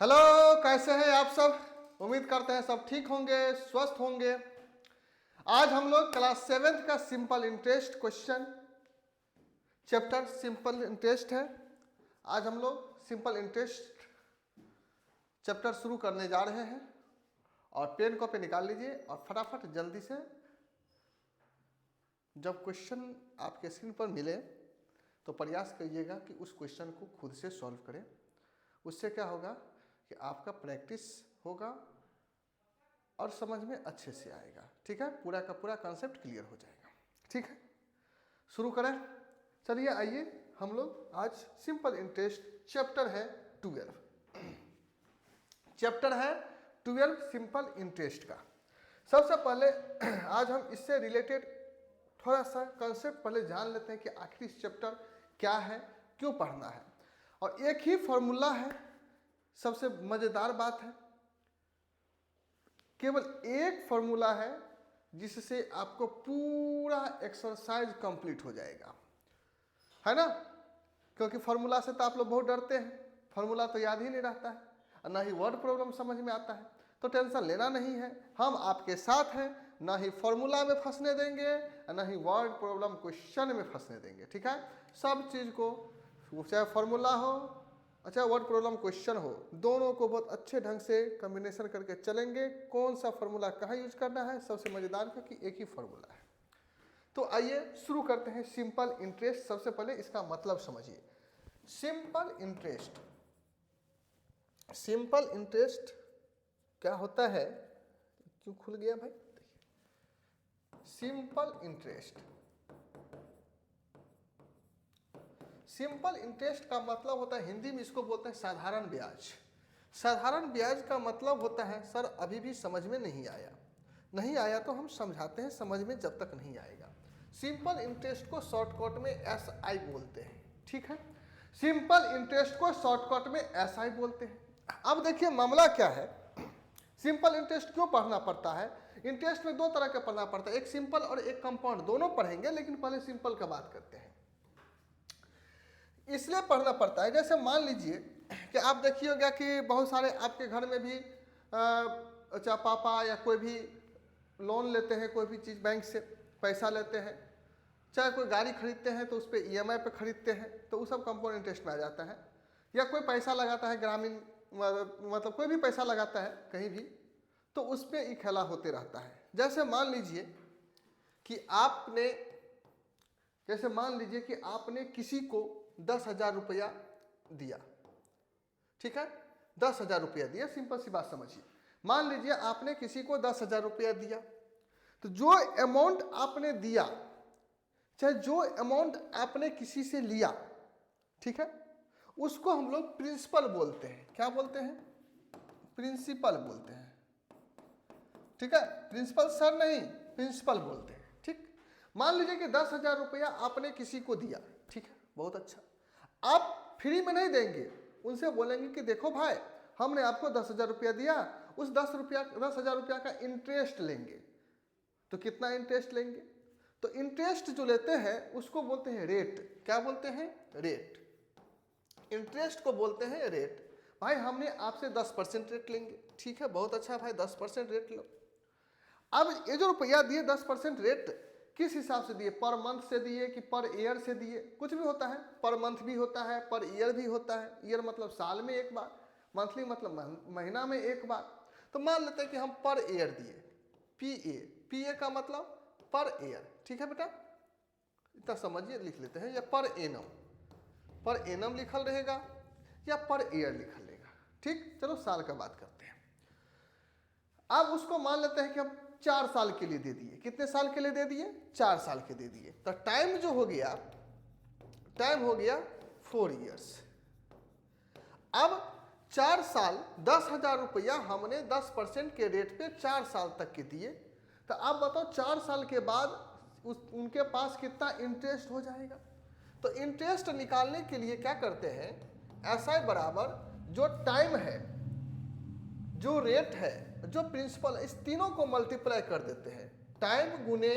Hello, कैसे हैं आप सब। उम्मीद करते हैं सब ठीक होंगे, स्वस्थ होंगे। आज हम लोग क्लास 7th का simple interest question chapter simple interest है। आज हम लोग सिंपल इंटरेस्ट चैप्टर शुरू करने जा रहे हैं और पेन कॉपी निकाल लीजिए और फटाफट जल्दी से जब क्वेश्चन आपके स्क्रीन पर मिले तो प्रयास करिएगा कि उस क्वेश्चन को खुद से सॉल्व करें। उससे क्या होगा कि आपका प्रैक्टिस होगा और समझ में अच्छे से आएगा। ठीक है, पूरा का पूरा कॉन्सेप्ट क्लियर हो जाएगा। ठीक है, शुरू करें। चलिए आइए, हम लोग आज सिंपल इंटरेस्ट चैप्टर है 12, चैप्टर है 12 सिंपल इंटरेस्ट का। सबसे पहले आज हम इससे रिलेटेड थोड़ा सा कॉन्सेप्ट पहले जान लेते हैं कि आखिर इस चैप्टर क्या है, क्यों पढ़ना है। और एक ही फॉर्मूला है, सबसे मज़ेदार बात है, केवल एक फॉर्मूला है जिससे आपको पूरा एक्सरसाइज कंप्लीट हो जाएगा, है ना। क्योंकि फॉर्मूला से तो आप लोग बहुत डरते हैं, फॉर्मूला तो याद ही नहीं रहता है और ना ही वर्ड प्रॉब्लम समझ में आता है। तो टेंशन लेना नहीं है, हम आपके साथ हैं। ना ही फॉर्मूला में फंसने देंगे और ना ही वर्ड प्रॉब्लम क्वेश्चन में फंसने देंगे। ठीक है, सब चीज़ को, चाहे फॉर्मूला हो अच्छा वर्ड प्रॉब्लम क्वेश्चन हो, दोनों को बहुत अच्छे ढंग से कॉम्बिनेशन करके चलेंगे। कौन सा फॉर्मूला कहाँ यूज करना है, सबसे मज़ेदार है कि एक ही फॉर्मूला है। तो आइए शुरू करते हैं सिंपल इंटरेस्ट। सबसे पहले इसका मतलब समझिए। सिंपल इंटरेस्ट, सिंपल इंटरेस्ट क्या होता है। क्यों खुल गया भाई, देखिए। सिंपल इंटरेस्ट, सिंपल इंटरेस्ट का मतलब होता है, हिंदी में इसको बोलते हैं साधारण ब्याज। साधारण ब्याज का मतलब होता है सर अभी भी समझ में नहीं आया, नहीं आया तो हम समझाते हैं, समझ में जब तक नहीं आएगा। सिंपल इंटरेस्ट को शॉर्टकट में SI बोलते हैं। ठीक है, सिंपल इंटरेस्ट को शॉर्टकट में SI बोलते हैं। अब देखिए मामला क्या है, सिंपल इंटरेस्ट क्यों पढ़ना पड़ता है। इंटरेस्ट में दो तरह का पढ़ना पड़ता है, एक सिंपल और एक कंपाउंड, दोनों पढ़ेंगे लेकिन पहले सिंपल का बात करते हैं। इसलिए पढ़ना पड़ता है, जैसे मान लीजिए कि आप देखिएगा कि बहुत सारे आपके घर में भी चाहे पापा या कोई भी लोन लेते हैं, कोई भी चीज़ बैंक से पैसा लेते हैं, चाहे कोई गाड़ी खरीदते हैं तो उस पर EMI पे खरीदते हैं, तो वो सब कंपाउंड इंटरेस्ट में आ जाता है। या कोई पैसा लगाता है ग्रामीण, मतलब कोई भी पैसा लगाता है कहीं भी, तो उस पर ये खेला होते रहता है। जैसे मान लीजिए कि आपने किसी को 10,000 रुपया दिया। ठीक है, 10,000 रुपया दिया, सिंपल सी बात समझिए। मान लीजिए आपने किसी को 10,000 रुपया दिया, तो जो अमाउंट आपने दिया, चाहे जो अमाउंट आपने किसी से लिया, ठीक है, उसको हम लोग प्रिंसिपल बोलते हैं। क्या बोलते हैं, प्रिंसिपल बोलते हैं। ठीक है, प्रिंसिपल सर नहीं, प्रिंसिपल बोलते हैं। ठीक, मान लीजिए कि 10,000 रुपया आपने किसी को दिया। ठीक है, बहुत अच्छा। आप फ्री में नहीं देंगे, उनसे बोलेंगे कि देखो भाई हमने आपको 10,000 रुपया दिया, उस 10,000 रुपया का इंटरेस्ट लेंगे। तो कितना इंटरेस्ट लेंगे, तो इंटरेस्ट जो लेते हैं उसको बोलते हैं रेट। क्या बोलते हैं, रेट। इंटरेस्ट को बोलते हैं रेट। भाई हमने आपसे 10% रेट लेंगे। ठीक है, बहुत अच्छा भाई, 10% रेट लो। अब ये जो रुपया दिए 10% रेट किस हिसाब से दिए, पर मंथ से दिए कि पर ईयर से दिए, कुछ भी होता है। पर मंथ भी होता है, पर ईयर भी होता है। ईयर मतलब साल में एक बार, मंथली मतलब महीना में एक बार। तो मान लेते हैं कि हम पर ईयर दिए, PA का मतलब पर ईयर। ठीक है बेटा, इतना समझिए, लिख लेते हैं। या पर एनम लिखल रहेगा या पर ईयर लिखल रहेगा। ठीक, चलो साल का बात करते हैं। अब उसको मान लेते हैं कि हम 4 साल के लिए दे दिए। कितने साल के लिए दे दिए, 4 साल के दे दिए। तो टाइम जो हो गया, टाइम हो गया 4 ईयर्स। अब 4 साल 10,000 रुपया हमने 10% के रेट पे 4 साल तक के दिए। तो आप बताओ 4 साल के बाद उनके पास कितना इंटरेस्ट हो जाएगा। तो इंटरेस्ट निकालने के लिए क्या करते हैं, SI बराबर जो टाइम है, जो रेट है, जो प्रिंसिपल है, इस तीनों को मल्टीप्लाई कर देते हैं। टाइम गुने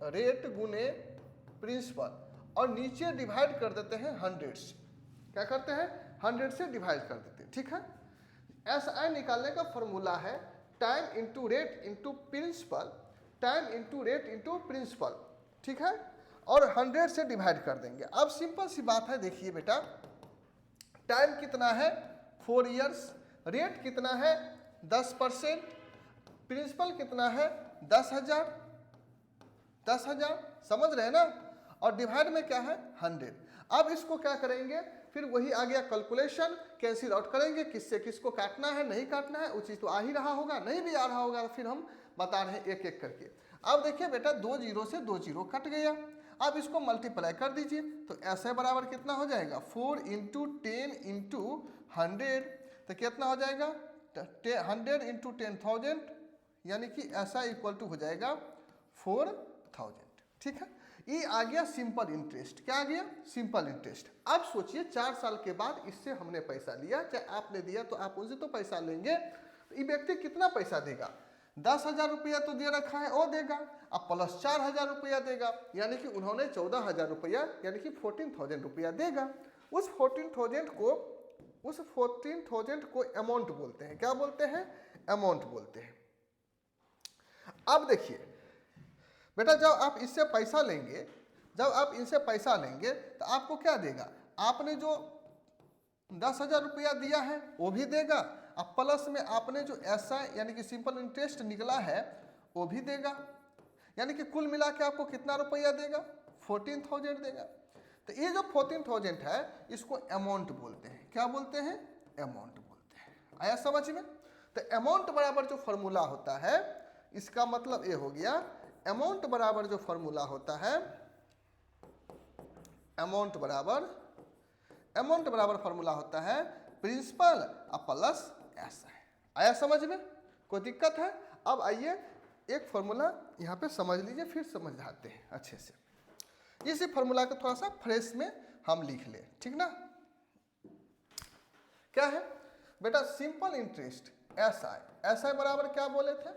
रेट गुने प्रिंसिपल, और नीचे डिवाइड कर देते हैं 100 से। क्या करते हैं, 100 से डिवाइड कर देते हैं। ठीक है, SI निकालने का फॉर्मूला है time into rate into principal, time into rate into principal, ठीक है, और 100 से डिवाइड कर देंगे। अब सिंपल सी बात है, देखिए बेटा, टाइम कितना है 4 इयर्स, रेट कितना है 10%, प्रिंसिपल कितना है 10,000, 10,000, समझ रहे हैं ना, और डिवाइड में क्या है 100। अब इसको क्या करेंगे, फिर वही आ गया कैलकुलेशन, कैंसिल आउट करेंगे, किससे किसको काटना है नहीं काटना है, वो चीज़ तो आ ही रहा होगा, नहीं भी आ रहा होगा, फिर हम बता रहे हैं एक एक करके। अब देखिए बेटा 2 जीरो से 2 जीरो कट गया, अब इसको मल्टीप्लाई कर दीजिए, तो ऐसे बराबर कितना हो जाएगा 4 इंटू 10 इंटू 100, तो कितना हो जाएगा 100 इंटू 10,000, यानी कि ऐसा इक्वल टू हो जाएगा 4,000, ठीक है। ये आ गया सिंपल इंटरेस्ट, क्या आ गया सिंपल इंटरेस्ट। अब सोचिए 4 साल के बाद इससे हमने पैसा लिया, चाहे आपने दिया तो आप उनसे तो पैसा लेंगे, तो ये व्यक्ति कितना पैसा देगा, 10,000 रुपया तो दे रखा है वो देगा, अब प्लस 4,000 रुपया देगा, यानी कि उन्होंने 14,000 रुपया यानी कि 14,000 रुपया देगा। उस 14,000 को अमाउंट बोलते हैं, क्या बोलते हैं अमाउंट बोलते हैं। अब देखिए बेटा जब आप इससे पैसा लेंगे, जब आप इनसे पैसा लेंगे तो आपको क्या देगा, आपने जो 10,000 रुपया दिया है वो भी देगा, अब प्लस में आपने जो ऐसा यानी कि सिंपल इंटरेस्ट निकला है वो भी देगा, यानी कि कुल मिला के आपको कितना रुपया देगा 14,000 देगा। तो ये जो 14,000 है इसको अमाउंट बोलते हैं, क्या बोलते हैं अमाउंट बोलते हैं। आया समझ में। तो अमाउंट बराबर जो फॉर्मूला होता है, इसका मतलब ये हो गया अमाउंट बराबर जो फॉर्मूला होता है, अमाउंट बराबर फॉर्मूला होता है प्रिंसिपल प्लस SI। आया समझ में, कोई दिक्कत है। अब आइए एक फॉर्मूला यहाँ पे समझ लीजिए, फिर समझाते हैं अच्छे से। इसी फॉर्मूला को थोड़ा सा फ्रेश में हम लिख लें, ठीक ना। क्या है बेटा सिंपल इंटरेस्ट SI बराबर क्या बोले थे,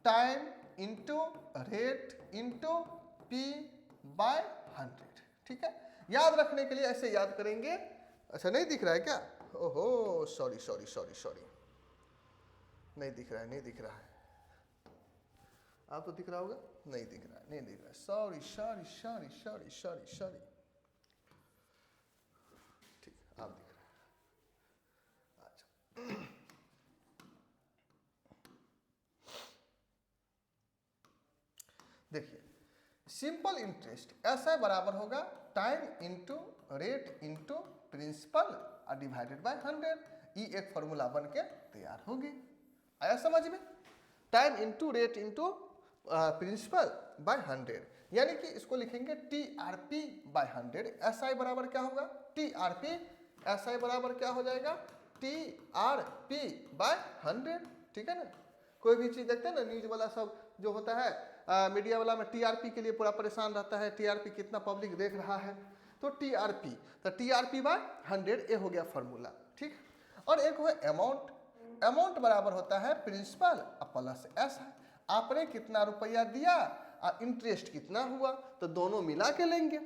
time into rate into P by 100, ठीक है। याद रखने के लिए ऐसे याद करेंगे। अच्छा नहीं दिख रहा है क्या, ओहो सॉरी, नहीं दिख रहा है, आप तो दिख रहा होगा, नहीं दिख रहा है, सॉरी, ठीक आप दिख रहा है। अच्छा देखिए सिंपल इंटरेस्ट SI बराबर होगा time into rate into principal divided by 100। ये एक फॉर्मूला बन के तैयार होगी। आया समझ में, time into rate into principal bye 100, यानी कि इसको लिखेंगे TRP बाय 100। SI बराबर क्या होगा TRP, SI बराबर क्या हो जाएगा TRP बाय 100, ठीक है ना। कोई भी चीज़ देखते हैं ना न्यूज वाला सब जो होता है मीडिया वाला में TRP के लिए पूरा परेशान रहता है, TRP कितना पब्लिक देख रहा है, तो TRP, तो TRP बाय 100 ये हो गया फॉर्मूला, ठीक। और एक है अमाउंट बराबर होता है प्रिंसिपल प्लस SI। आपने कितना रुपया दिया और इंटरेस्ट कितना हुआ, तो दोनों मिला के लेंगे,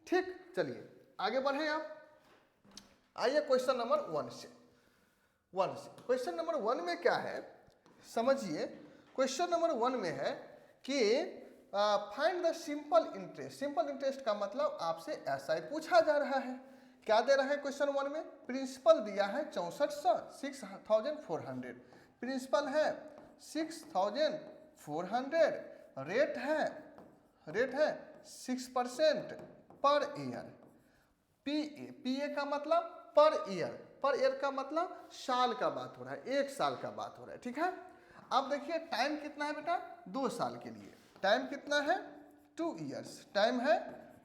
ठीक। चलिए आगे बढ़े आप, आइए क्वेश्चन नंबर 1 से। क्वेश्चन नंबर 1 में क्या है समझिए। क्वेश्चन नंबर 1 में है कि find the simple interest. Simple interest का मतलब आपसे SI पूछा जा रहा है। क्या दे रहा है क्वेश्चन 1 में, प्रिंसिपल दिया है 64,400, प्रिंसिपल है 6,400, रेट है 6% पर ईयर, PA का मतलब पर ईयर का मतलब साल का बात हो रहा है, 1 साल का बात हो रहा है, ठीक है। अब देखिए टाइम कितना है बेटा 2 साल के लिए, टाइम कितना है 2 इयर्स, टाइम है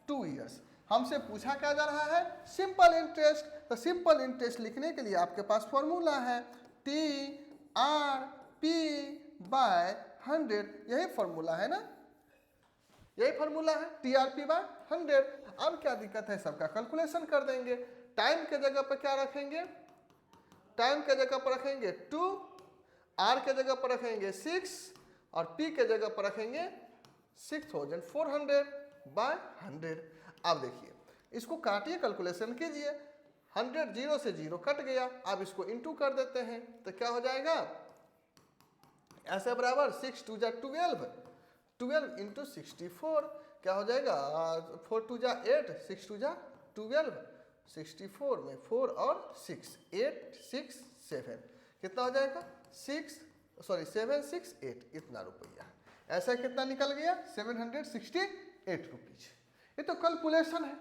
2 इयर्स। हमसे पूछा क्या जा रहा है सिंपल इंटरेस्ट, तो सिंपल इंटरेस्ट लिखने के लिए आपके पास फॉर्मूला है TRP बाय 100, यही फॉर्मूला है ना, यही फॉर्मूला है TRP बाय 100। अब क्या दिक्कत है, सबका कैलकुलेशन कर देंगे। टाइम के जगह पर क्या रखेंगे, टाइम के जगह पर रखेंगे 2, R के जगह पर रखेंगे 6 और P के जगह पर रखेंगे 6,400 बाय 100। अब देखिए इसको काटिए, कैलकुलेशन कीजिए, 100 जीरो से जीरो कट गया। अब इसको इंटू कर देते हैं तो क्या हो जाएगा, ऐसे बराबर 6 2 जा 12, 12 इंटू 64 क्या हो जाएगा, 4 2 जा 8, 6 2 जा 12, 64 में 4 और 6, 8 6 7 कितना हो जाएगा 7 6 8 इतना रुपया। ऐसा कितना निकल गया 768 रुपीज। ये तो कैलकुलेशन है,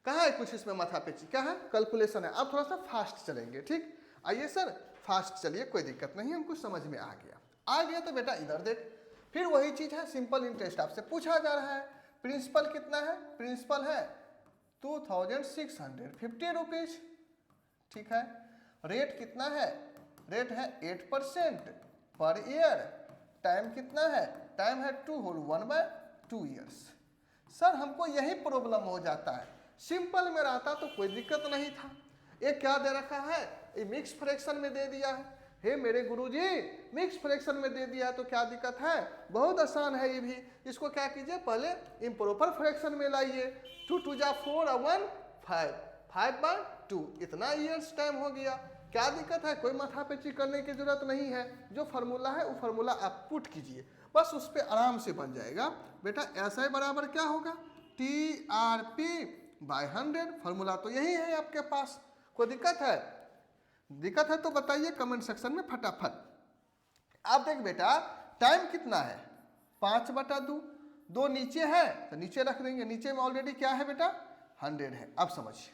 कहाँ है कुछ इसमें माथा पेची, क्या है कैलकुलेशन है। अब थोड़ा सा फास्ट चलेंगे, ठीक। आइए सर फास्ट चलिए, कोई दिक्कत नहीं, हमको समझ में आ गया तो बेटा इधर देख, फिर वही चीज है, सिंपल इंटरेस्ट आपसे पूछा जा रहा है। प्रिंसिपल कितना है, प्रिंसिपल है 2650 रुपीज, ठीक है। रेट कितना है, रेट है 8% पर ईयर। टाइम कितना है, टाइम है 2 होल 1/2 ईयर्स। सर हमको यही प्रॉब्लम हो जाता है, सिंपल में रहता तो कोई दिक्कत नहीं था। ये क्या दे रखा है, ये मिक्स फ्रैक्शन में दे दिया है। हे मेरे गुरुजी मिक्स फ्रैक्शन में दे दिया है तो क्या दिक्कत है, बहुत आसान है ये भी। इसको क्या कीजिए, पहले इम्प्रॉपर फ्रैक्शन में लाइए। 2 2 जा 4 और 1 5, 5/2 इतना ईयर्स टाइम हो गया। क्या दिक्कत है, कोई माथा पेची करने की जरूरत नहीं है। जो फार्मूला है वो फार्मूला आप पुट कीजिए, बस उस पर आराम से बन जाएगा बेटा। ऐसा ही बराबर क्या होगा, TRP/100। फार्मूला तो यही है आपके पास, कोई दिक्कत है, दिक्कत है तो बताइए कमेंट सेक्शन में फटाफट। आप देख बेटा टाइम कितना है 5/2, 2 नीचे है तो नीचे रख देंगे, नीचे में ऑलरेडी क्या है बेटा 100 है। अब समझिए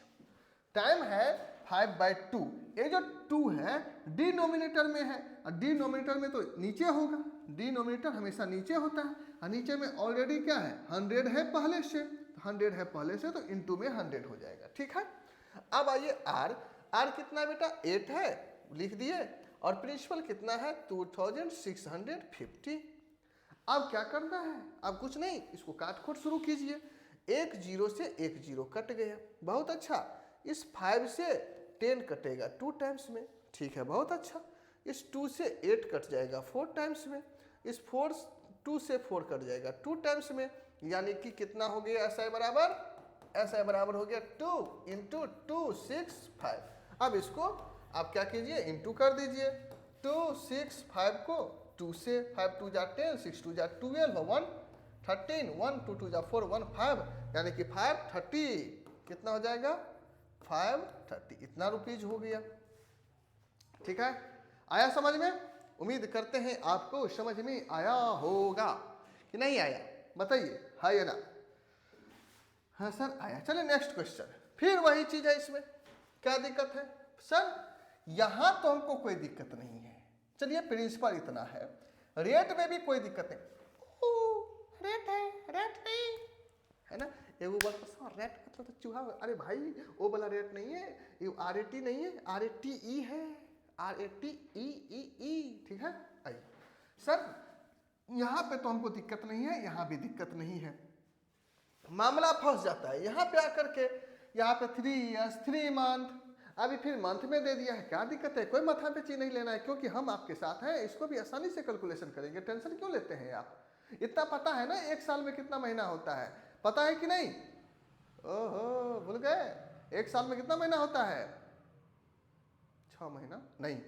टाइम है 5/2, ये जो 2 है डिनोमिनेटर में है, और डिनोमिनेटर में तो नीचे होगा, डिनोमिनेटर हमेशा नीचे होता है, और नीचे में ऑलरेडी क्या है 100 है पहले से, 100 है पहले से तो इंटू में 100 हो जाएगा, ठीक है। अब आइए आर कितना बेटा 8 है, लिख दिए, और प्रिंसिपल कितना है 2650। अब क्या करना है, अब कुछ नहीं, इसको काट खोट शुरू कीजिए। 1 0 से 1 0 कट गया, बहुत अच्छा। इस 5 से 10 कटेगा 2 टाइम्स में, ठीक है बहुत अच्छा। इस 2 से 8 कट जाएगा 4 टाइम्स में, इस 2 से 4 कट जाएगा 2 टाइम्स में, यानी कि कितना हो गया, ऐसा बराबर हो गया 2 इंटू 2 6 5। अब इसको आप क्या कीजिए इंटू कर दीजिए, 2 6 5 को 2 से, 5 2 जा 10, 6 2 जा 12, 1 13, 1 2 2 जा 4 1 5, यानी कि 530 कितना हो जाएगा 530 इतना रुपीज हो गया, ठीक है। आया समझ में, उम्मीद करते हैं आपको समझ में आया होगा कि नहीं आया, बताइए हाँ या ना। हाँ सर आया। चलिए नेक्स्ट क्वेश्चन, फिर वही चीज है, इसमें क्या दिक्कत है सर, यहां तो हमको कोई दिक्कत नहीं है। चलिए प्रिंसिपल इतना है, रेट में भी कोई दिक्कत नहीं, रेट है, रेट नहीं है ना। एगो बात रेट मतलब तो चूहा, अरे भाई वो वाला रेट नहीं है, ये RAT नहीं है, RATE है, RATEE, ठीक है। आइए सर यहाँ पे तो हमको दिक्कत नहीं है, यहाँ भी दिक्कत नहीं है, मामला फंस जाता है यहाँ पे आकर के। यहाँ पे 3 इयर्स 3 मंथ, अभी फिर मंथ में दे दिया है, क्या दिक्कत है, कोई माथा पे चीज नहीं लेना है, क्योंकि हम आपके साथ हैं, इसको भी आसानी से कैलकुलेशन करेंगे, टेंशन क्यों लेते हैं आप। इतना पता है ना 1 साल में कितना महीना होता है, पता है कि नहीं, ओहो भूल गए, 1 साल में कितना महीना होता है 6 महीना नहीं,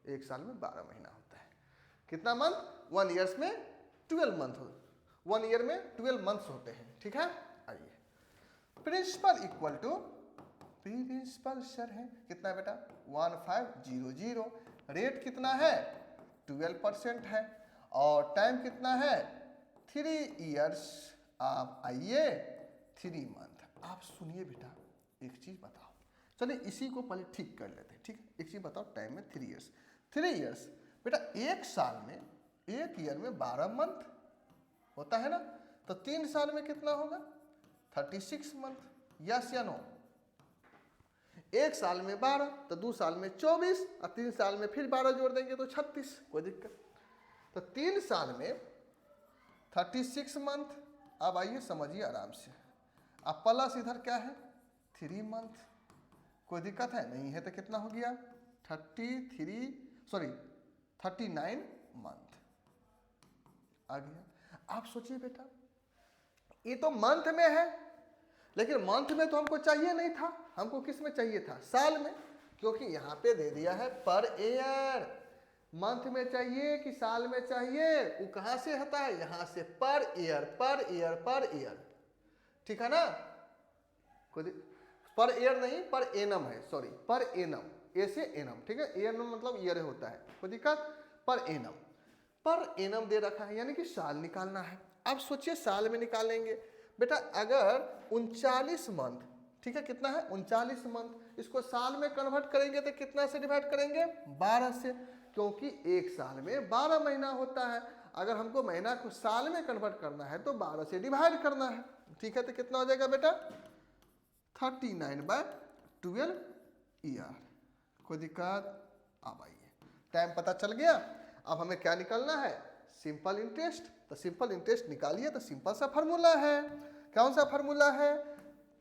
1 साल में 12 महीना होता है। कितना मंथ, 1 ईयर्स में 12 मंथ, 1 ईयर में 12 मंथ्स होते हैं, ठीक है। आइए principal equal to, principal sir है कितना है बेटा 1500, रेट कितना है 12% है, और टाइम कितना है 3 इयर्स। आप आइए 3 मंथ। आप सुनिए बेटा एक चीज बताओ, चलिए इसी को पहले ठीक कर लेते हैं, ठीक है। एक चीज बताओ, टाइम में 3 इयर्स, 3 इयर्स बेटा, 1 साल में 1 ईयर में 12 मंथ होता है ना, तो 3 साल में कितना होगा 36 मंथ, यस या नो। 1 साल में 12 तो 2 साल में 24, और 3 साल में फिर 12 जोड़ देंगे तो 36, कोई दिक्कत। तो 3 साल में 36 मंथ। अब आइए समझिए आराम से, अब प्लस इधर क्या है 3 मंथ, कोई दिक्कत है नहीं है, तो कितना हो गया 39 मंथ आ गया। आप सोचिए बेटा ये तो मंथ में है, लेकिन मंथ में तो हमको चाहिए नहीं था, हमको किस में चाहिए था, साल में, क्योंकि यहाँ पे दे दिया है पर ईयर। मंथ में चाहिए कि साल में चाहिए, वो कहाँ से होता है, यहाँ से per year per year per year, ठीक है ना। पर ईयर नहीं, पर एनम है, सॉरी पर एनम, ए से एनम, ठीक है, एनम मतलब ईयर होता है, कोई दिक्कत। पर एनम दे रखा है, यानी कि साल निकालना है। अब सोचिए साल में निकालेंगे बेटा, अगर 39 मंथ, ठीक है, कितना है 39 मंथ, इसको साल में कन्वर्ट करेंगे तो कितना से डिवाइड करेंगे, 12 से, क्योंकि एक साल में 12 महीना होता है। अगर हमको महीना को साल में कन्वर्ट करना है तो 12 से डिवाइड करना है, ठीक है। तो कितना हो जाएगा बेटा, 39/12 ईयर, कोई दिक्कत। अब आइए, टाइम पता चल गया। अब हमें क्या निकालना है, सिंपल इंटरेस्ट। तो सिंपल इंटरेस्ट निकालिए, तो सिंपल सा फार्मूला है। कौन सा फार्मूला है,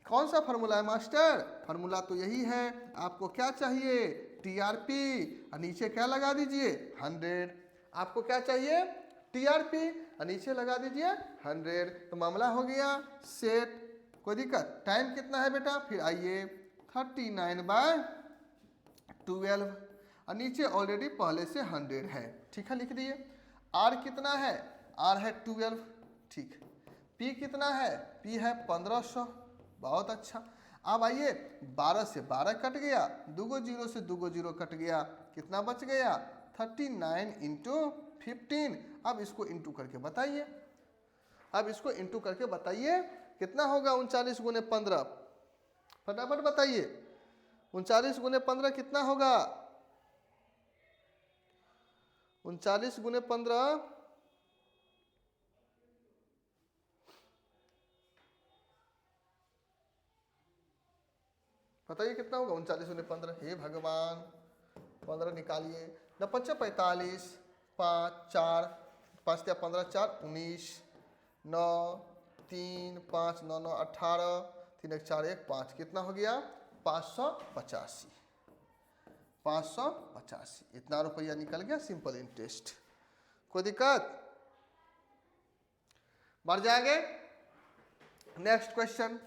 कौन सा फार्मूला है मास्टर, फार्मूला तो यही है। आपको क्या चाहिए, टीआरपी, और नीचे क्या लगा दीजिए 100। आपको क्या चाहिए, टीआरपी, और नीचे लगा दीजिए 100, तो मामला हो गया सेट, कोई दिक्कत। टाइम कितना है बेटा, फिर आइए 39/12, और नीचे ऑलरेडी पहले से 100 है, ठीक है, लिख दिए। आर कितना है, आर है 12, ठीक। पी कितना है, पी है 1500, बहुत अच्छा। अब आइए 12 से 12 कट गया, 2 जीरो से 2 जीरो कट गया, कितना बच गया 39 × 15। अब इसको इंटू करके बताइए, अब इसको इंटू करके बताइए कितना होगा, 39 × 15, फटाफट बताइए 39 × 15 कितना होगा, 39 × 15 बताइए कितना होगा, 39 × 15, हे भगवान, 15 निकालिए, 9 × 5 = 45, 5 4 5 × 15 4 19, 9 3 5 9 9 18, 3 1 4 1 5, कितना हो गया 585, 585, इतना रुपया निकल गया सिंपल इंटरेस्ट, कोई दिक्कत। बढ़ जाएंगे, नेक्स्ट क्वेश्चन।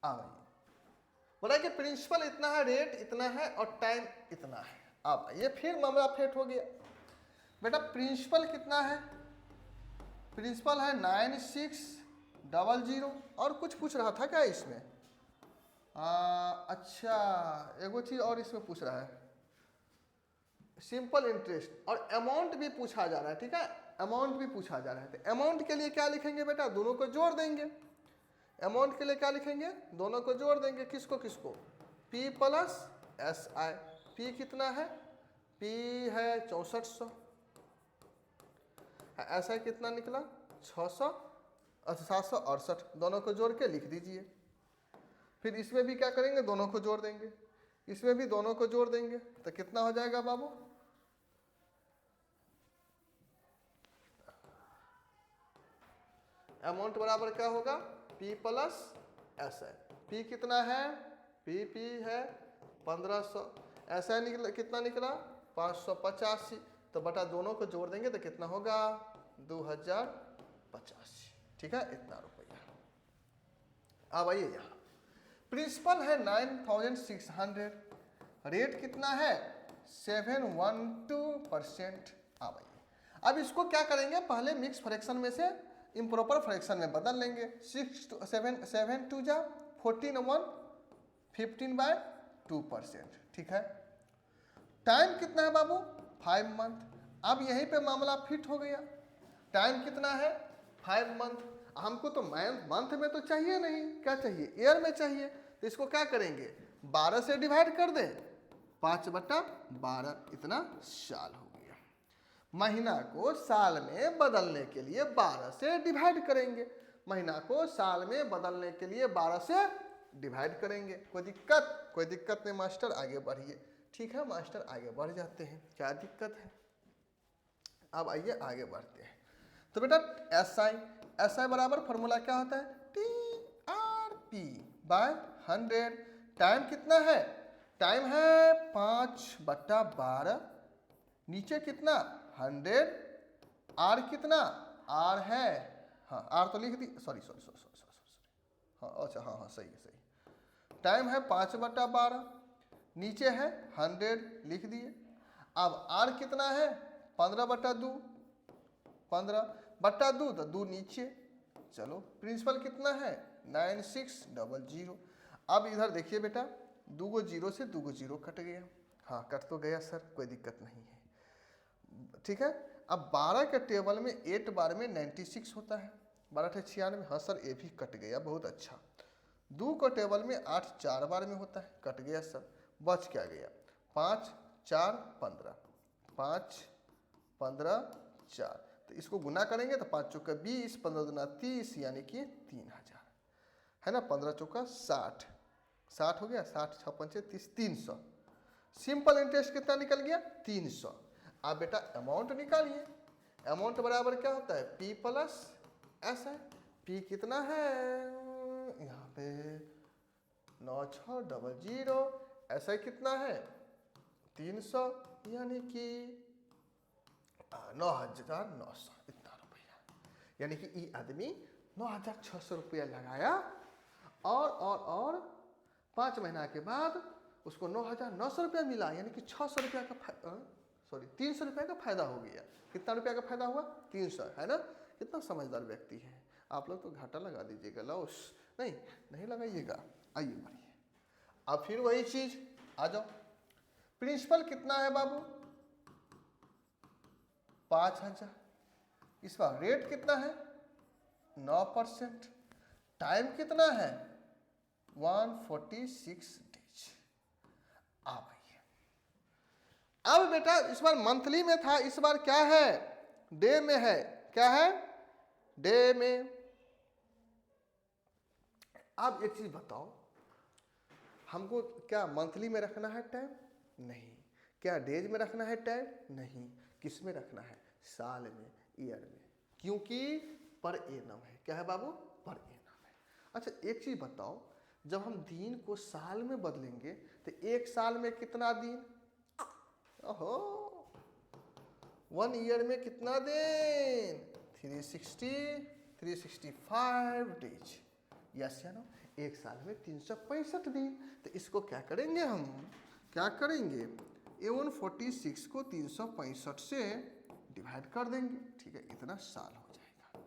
आ गई, बोला कि प्रिंसिपल इतना है, रेट इतना है और टाइम इतना है। अब ये फिर मामला फेट हो गया बेटा, प्रिंसिपल कितना है, प्रिंसिपल है 9600, और कुछ पूछ रहा था क्या इसमें, अच्छा एगो चीज और इसमें पूछ रहा है, सिंपल इंटरेस्ट, और अमाउंट भी पूछा जा रहा है, ठीक है, अमाउंट भी पूछा जा रहा है। तो अमाउंट के लिए क्या लिखेंगे बेटा, दोनों को जोड़ देंगे। अमाउंट के लिए क्या लिखेंगे, दोनों को जोड़ देंगे, किसको किसको, P + SI। P कितना है, P है 6400, SI कितना निकला 768, दोनों को जोड़ के लिख दीजिए। फिर इसमें भी क्या करेंगे, दोनों को जोड़ देंगे, इसमें भी दोनों को जोड़ देंगे, तो कितना हो जाएगा बाबू, अमाउंट बराबर क्या होगा, P + SI। P कितना है, P है 1500, SI निकला कितना निकला 585, तो बटा दोनों को जोड़ देंगे तो कितना होगा 2085, ठीक है, इतना रुपया। अब आइए यहाँ, प्रिंसिपल है 9600, रेट कितना है 712%। अब आइए, अब इसको क्या करेंगे, पहले मिक्स फ्रैक्शन में से इम्प्रॉपर फ्रैक्शन में बदल लेंगे। 7 2 जा 14 1 15/2%, ठीक है। टाइम कितना है बाबू 5 मंथ। अब यहीं पे मामला फिट हो गया, टाइम कितना है 5 मंथ। हमको तो मंथ में तो चाहिए नहीं, क्या चाहिए ईयर में चाहिए, तो इसको क्या करेंगे 12 से डिवाइड कर दें, 5/12, इतना साल हो गया। महीना को साल में बदलने के लिए 12 से डिवाइड करेंगे, महीना को साल में बदलने के लिए 12 से डिवाइड करेंगे। कोई दिक्कत, कोई दिक्कत नहीं मास्टर, आगे बढ़िए। ठीक है मास्टर, आगे बढ़ जाते हैं, क्या दिक्कत है। अब आइए आगे बढ़ते हैं। तो बेटा SI बराबर फॉर्मूला क्या होता है, TRP/100। टाइम कितना है, टाइम है 5/12, नीचे कितना 100, आर कितना, आर है, हाँ आर तो लिख दी, सॉरी, अच्छा हाँ हाँ सही है सही। टाइम है 5/12, नीचे है 100 लिख दिए। अब आर कितना है 15/2, 15/2 तो 2 नीचे। चलो प्रिंसिपल कितना है 9600। अब इधर देखिए बेटा 2 जीरो से 2 जीरो कट गया। हाँ कट तो गया सर, कोई दिक्कत नहीं है, ठीक है। अब 12 के टेबल में 8 बार में 96 होता है, 12 96। हाँ सर ये भी कट गया, बहुत अच्छा। 2 को टेबल में 8 4 बार में होता है, कट गया सर। बच क्या गया 5 4 15, 5 15 4। तो इसको गुना करेंगे तो 5 चौका 20, 15 दूना 30, यानी कि 3000 है ना। 15 चौका 60, 60 हो गया, 60 6 पंचे 30, 300। सिंपल इंटरेस्ट कितना निकल गया 300। अब बेटा अमाउंट निकालिए। अमाउंट बराबर क्या होता है P प्लस एस है। P कितना है यहाँ पे 9600, ऐसा कितना है 300, यानी कि 9900 इतना रुपया। यानी कि ये आदमी 9600 रुपया लगाया और 5 महीना के बाद उसको 9900 रुपया मिला, यानी कि 600 रुपया का 300 रुपया का फायदा हो गया। कितना रुपया का फायदा हुआ 300, है ना। कितना समझदार व्यक्ति है। आप लोग तो घाटा लगा दीजिएगा, लॉस नहीं लगाइएगा। आइए बढ़िए, अब फिर वही चीज आ जाओ। प्रिंसिपल कितना है बाबू 5000, इसका रेट कितना है 9%, टाइम कितना है 146 डेज। आ भाई, अब बेटा इस बार मंथली में था, इस बार क्या है डे में है। क्या है डे में। अब एक चीज बताओ, हमको क्या मंथली में रखना है टाइम? नहीं। क्या डेज में रखना है टाइम? नहीं। किस में रखना है? साल में, ईयर में, क्योंकि पर एनम है। क्या है बाबू? पर एनम है। अच्छा एक चीज बताओ, जब हम दिन को साल में बदलेंगे तो एक साल में कितना दिन? ओहो, 1 ईयर में कितना दिन? 365 डेज। यस या नो? एक साल में 365 दिन। तो इसको क्या करेंगे हम? क्या करेंगे 146 को 365 से डिवाइड कर देंगे, ठीक है, इतना साल हो जाएगा।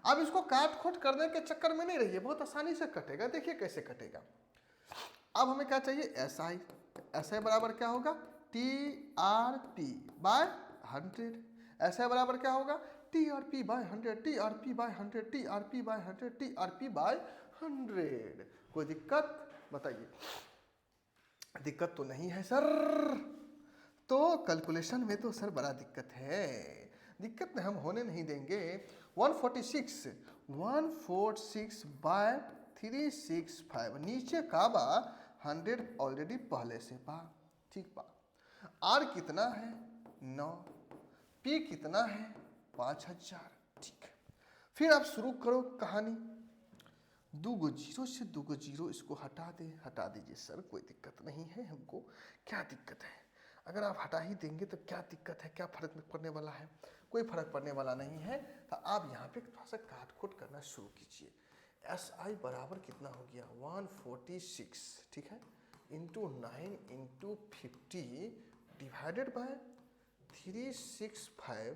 अब इसको काट खोट करने के चक्कर में नहीं रहिए, बहुत आसानी से कटेगा। देखिए कैसे कटेगा। अब हमें क्या चाहिए SI। SI बराबर क्या होगा TRP बाय 100। SI बराबर क्या होगा TRP by 100, TRP by 100, TRP by 100, TRP by 100। कोई दिक्कत बताइए? दिक्कत तो नहीं है सर। तो कैलकुलेशन में तो सर बड़ा दिक्कत है। दिक्कत हम होने नहीं देंगे। 146 बाय 365, नीचे का बा 100 ऑलरेडी पहले से बा, ठीक बा। आर कितना है 9, P कितना है 5000, ठीक है। फिर आप शुरू करो कहानी। 2 जीरो से 2 जीरो इसको हटा दीजिए सर, कोई दिक्कत नहीं है हमको। क्या दिक्कत है? अगर आप हटा ही देंगे तो क्या दिक्कत है? क्या फर्क पड़ने वाला है? कोई फर्क पड़ने वाला नहीं है। तो आप यहाँ पे थोड़ा सा काट खोट करना शुरू कीजिए। SI बराबर कितना हो गया 146, ठीक है, इंटू 9 इंटू 50 डिवाइडेड बाय 365,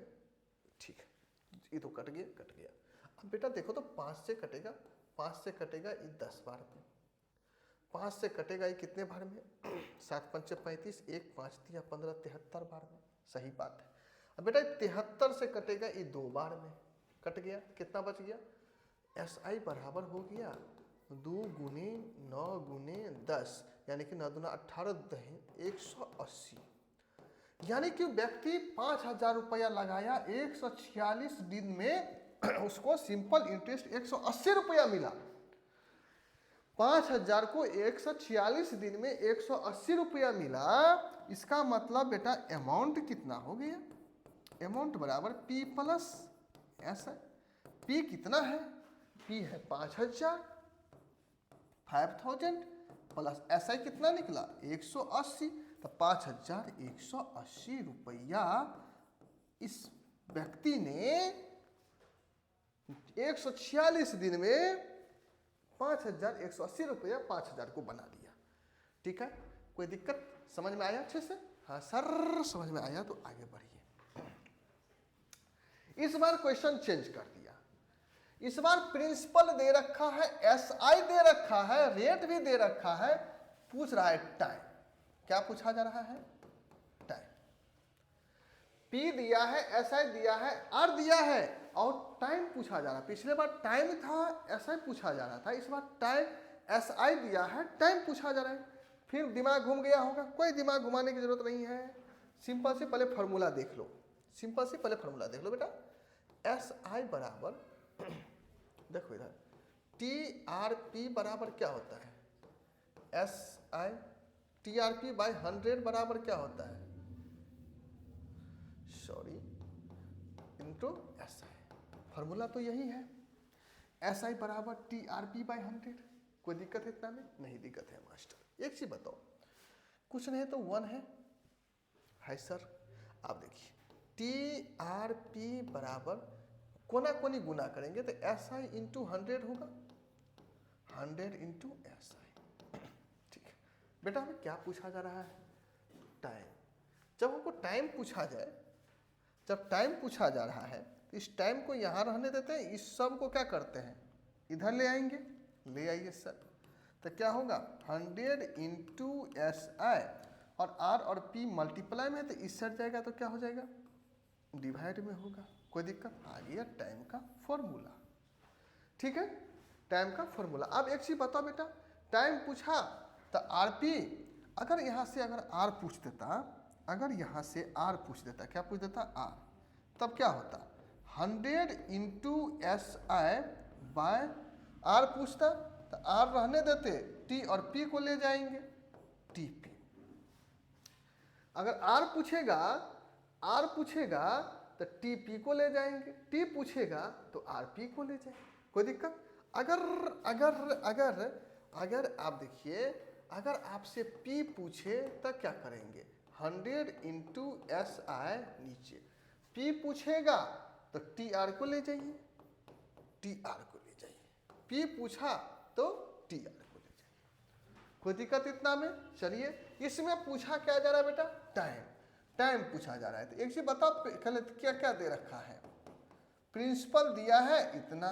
ठीक है। ये तो कट गया। अब बेटा देखो तो 5 से कटेगा, 5 से कटेगा ये 10 बार में, 5 से कटेगा ये कितने बार में 7 पंचे 35, 1 5 दिया 15, 73 बार में। सही बात है। अब बेटा 73 से कटेगा ये 2 बार में, कट गया। कितना बच गया? SI बराबर हो गया 2 गुने 9 गुने 10, यानी कि 9 दूना 18, 180। यानी कि व्यक्ति 5000 रुपया लगाया, 146 दिन में उसको सिंपल इंटरेस्ट 180 रुपया मिला। 5000 को 146 दिन में 180 रुपया मिला। इसका मतलब बेटा अमाउंट कितना हो गया? अमाउंट बराबर P प्लस एस है। P कितना है? P है 5000 प्लस SI कितना निकला 180। तो 5180 रुपया इस व्यक्ति ने 146 दिन में 5180 रुपया 5000 को बना दिया। ठीक है, कोई दिक्कत समझ में आया अच्छे से? हाँ सर समझ में आया तो आगे बढ़िए। इस बार क्वेश्चन चेंज कर दिया, इस बार प्रिंसिपल दे रखा है, एसआई दे रखा है, रेट भी दे रखा है, पूछ रहा है टाइम। क्या पूछा जा रहा है? टाइम। पी दिया है, एसआई दिया है, आर दिया है और टाइम पूछा जा रहा है। पिछले बार टाइम था, एसआई पूछा जा रहा था, इस बार टाइम एसआई दिया है, टाइम पूछा जा रहा है। फिर दिमाग घूम गया होगा, कोई दिमाग घुमाने की जरूरत नहीं है, सिंपल से पहले फॉर्मूला देख लो, सिंपल से पहले फॉर्मूला देख लो बेटा। एस आई बराबर देखो इधर टी आर पी बराबर क्या होता है? S I T R P by 100 बराबर क्या होता है? सॉरी इंटू एस आई। फॉर्मूला तो यही है, एस आई बराबर टी आर पी बाई 100। कोई दिक्कत है इतना में? नहीं दिक्कत है मास्टर। एक चीज बताओ, कुछ नहीं तो 1 है सर। आप देखिए टी आर पी बराबर कोना कोनी गुना करेंगे तो एस आई इंटू 100 होगा, 100 इंटू एस आई। ठीक है बेटा, हमें क्या पूछा जा रहा है? टाइम। जब हमको टाइम पूछा जाए, जब टाइम पूछा जा रहा है तो इस टाइम को यहाँ रहने देते हैं, इस सब को क्या करते हैं इधर ले आएंगे। ले आइए सर, तो क्या होगा 100 इंटू एस आई और आर और पी मल्टीप्लाई में है तो इस साइड जाएगा तो क्या हो जाएगा? डिवाइड में होगा। कोई दिक्कत? आ गया टाइम का फॉर्मूला। ठीक है, टाइम का फॉर्मूला। अब एक चीज बताओ बेटा, टाइम पूछा तो आरपी, अगर यहाँ से अगर आर पूछ देता, अगर यहाँ से आर पूछ देता, क्या पूछ देता? आर, तब क्या होता? 100 into S I by R पूछता तो आर रहने देते, टी और पी को ले जाएंगे, टी पी। अगर आर पूछेगा तो टी पी को ले जाएंगे, टी पूछेगा तो आर पी को ले जाएंगे। कोई दिक्कत? अगर अगर अगर अगर आप देखिए, अगर आपसे पी पूछे तो क्या करेंगे? 100 इंटू एस आई नीचे, पी पूछेगा तो टी आर को ले जाइए, टी आर को ले जाइए, पी पूछा तो टी आर को ले जाइए। कोई दिक्कत इतना में? चलिए, इसमें पूछा क्या जा रहा है बेटा? टाइम। टाइम पूछा जा रहा है। तो एक चीज बताओ, क्या क्या दे रखा है? प्रिंसिपल दिया है इतना,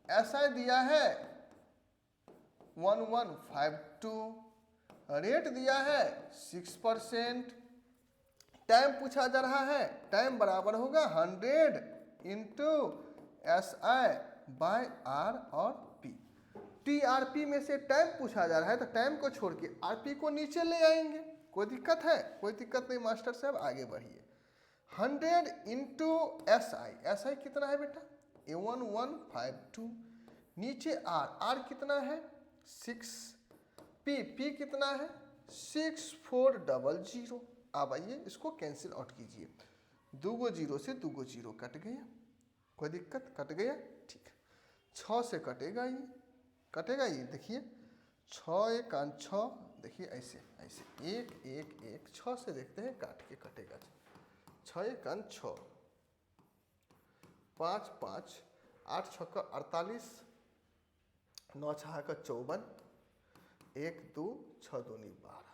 एसआई दिया है 1152, रेट दिया है 6%, टाइम पूछा जा रहा है, टाइम बराबर होगा 100 into S I by R और पी। टी आर पी में से टाइम पूछा जा रहा है तो टाइम को छोड़ के आर पी को नीचे ले आएंगे। कोई दिक्कत है? कोई दिक्कत नहीं मास्टर साहब, आगे बढ़िए। 100 into S I, S I कितना है बेटा? 1152, नीचे आर, आर कितना है? 6, पी, पी कितना है? 6400। अब आइए इसको कैंसिल आउट कीजिए, 2 जीरो से 2 जीरो कट गया। कोई दिक्कत? कट गया। ठीक है, 6 से कटेगा, ये कटेगा, ये देखिए 6 1 6, देखिए ऐसे ऐसे 1 1 1, 6 से देखते हैं काट के कटेगा। 6 1 6, 5 5, 8 6 48, 9 6 54, 1 2 6 2 12,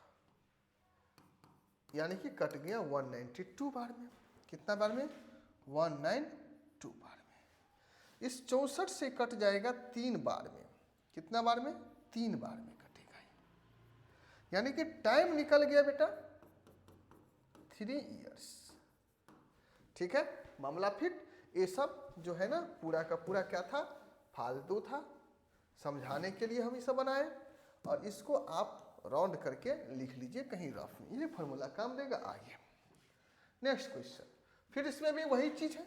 यानी कि कट गया 192 बार में। कितना बार में? 192 बार में। इस 64 से कट जाएगा 3 बार में। कितना बार में? 3 बार में कटेगा, यानी कि टाइम निकल गया बेटा 3 इयर्स। ठीक है, मामला फिट। ये सब जो है ना पूरा का पूरा क्या था? फालतू था, समझाने के लिए हम इसे बनाए, और इसको आप राउंड करके लिख लीजिए कहीं रफ में, ये फॉर्मूला काम देगा। आइए नेक्स्ट क्वेश्चन। फिर इसमें भी वही चीज है,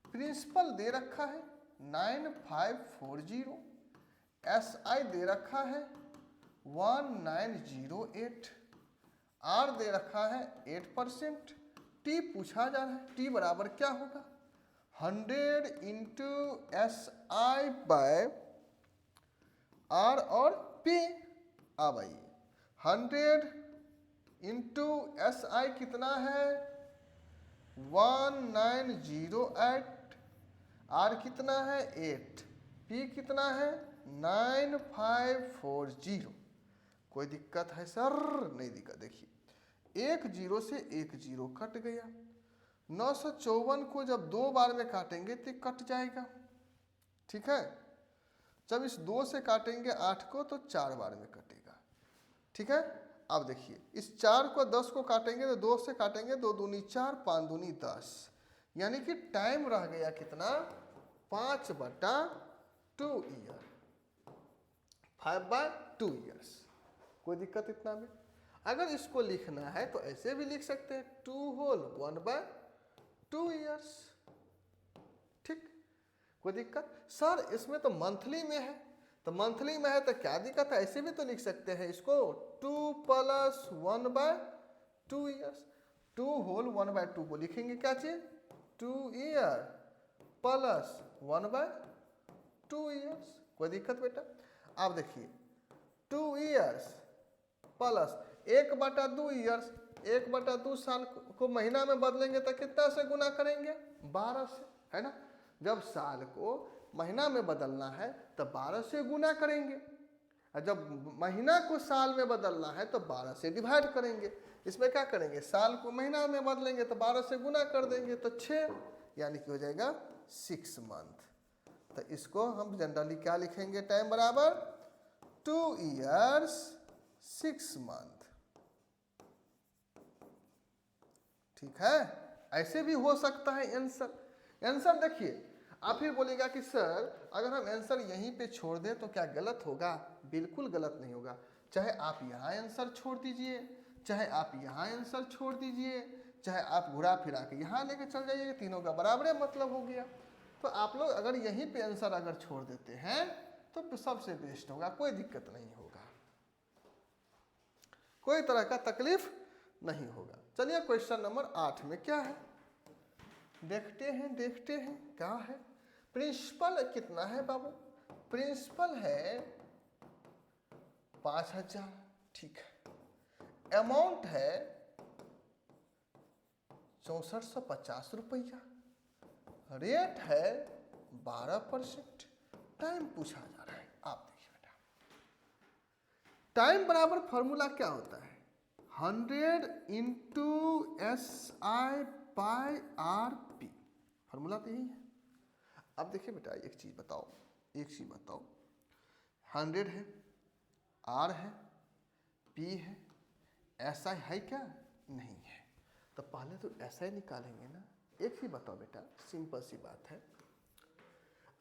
प्रिंसिपल दे रखा है 9540, एस आई दे रखा है 1908, आर दे रखा है 8%, टी पूछा जा रहा है, टी बराबर क्या होगा? 100 into S I by R और पी। अब आइए 100 इंटू एस आई कितना है? 1908, आर कितना है? 8, P कितना है 9540। कोई दिक्कत है सर? नहीं दिक्कत। देखिए एक जीरो से एक जीरो कट गया। 954 को जब 2 बार में काटेंगे तो कट जाएगा, ठीक है। जब इस 2 से काटेंगे 8 को तो 4 बार में कटेगा, ठीक है। अब देखिए इस 4 को 10 को काटेंगे तो 2 से काटेंगे, 2 दूनी 4, 5 दूनी 10, यानी कि टाइम रह गया कितना 5/2 ईयर, 5/2 ईयर्स। कोई दिक्कत इतना में? अगर इसको लिखना है तो ऐसे भी लिख सकते हैं 2 होल 1/2 ईयर्स, ठीक। कोई दिक्कत? सर इसमें तो मंथली में है, तो मंथली में है तो क्या दिक्कत है? ऐसे भी तो लिख सकते हैं इसको 2 + 1/2 ईयर्स। 2 होल 1/2 को लिखेंगे क्या चीज 2 ईयर प्लस 1/2 ईयर्स। कोई दिक्कत बेटा? आप देखिए 2 ईयर्स प्लस 1/2 ईयर्स, 1/2 साल को महीना में बदलेंगे तो कितना से गुना करेंगे 12 से, है ना। जब साल को महीना में बदलना है तो 12 से गुना करेंगे, और जब महीना को साल में बदलना है तो 12 से डिवाइड करेंगे। इसमें क्या करेंगे साल को महीना में बदलेंगे तो 12 से गुना कर देंगे तो 6, यानी कि हो जाएगा 6 मंथ। तो इसको हम जनरली क्या लिखेंगे टाइम बराबर 2 ईयर्स 6 मंथ, ठीक है। ऐसे भी हो सकता है आंसर देखिए। आप फिर बोलेगा कि सर अगर हम आंसर यहीं पे छोड़ दें तो क्या गलत होगा? बिल्कुल गलत नहीं होगा। चाहे आप यहाँ आंसर छोड़ दीजिए, चाहे आप यहाँ आंसर छोड़ दीजिए, चाहे आप घुरा फिरा के यहाँ लेके चल जाइए, तीनों का बराबर मतलब हो गया। तो आप लोग अगर यहीं पे आंसर अगर छोड़ देते हैं तो सबसे बेस्ट होगा, कोई दिक्कत नहीं होगा, कोई तरह का तकलीफ नहीं होगा। चलिए क्वेश्चन नंबर 8 में क्या है देखते हैं क्या है। प्रिंसिपल कितना है बाबू? प्रिंसिपल है 5000, ठीक है। अमाउंट है 6450 रुपया, रेट है 12%, टाइम पूछा जा रहा है। आप देखिए बेटा टाइम बराबर फॉर्मूला क्या होता है 100 × SI/RP, फॉर्मूला तो यही है। अब देखिए बेटा एक चीज बताओ 100 है, R है, P है, SI है क्या? नहीं है। तो पहले तो SI निकालेंगे ना। एक ही बताओ बेटा, सिंपल सी बात है।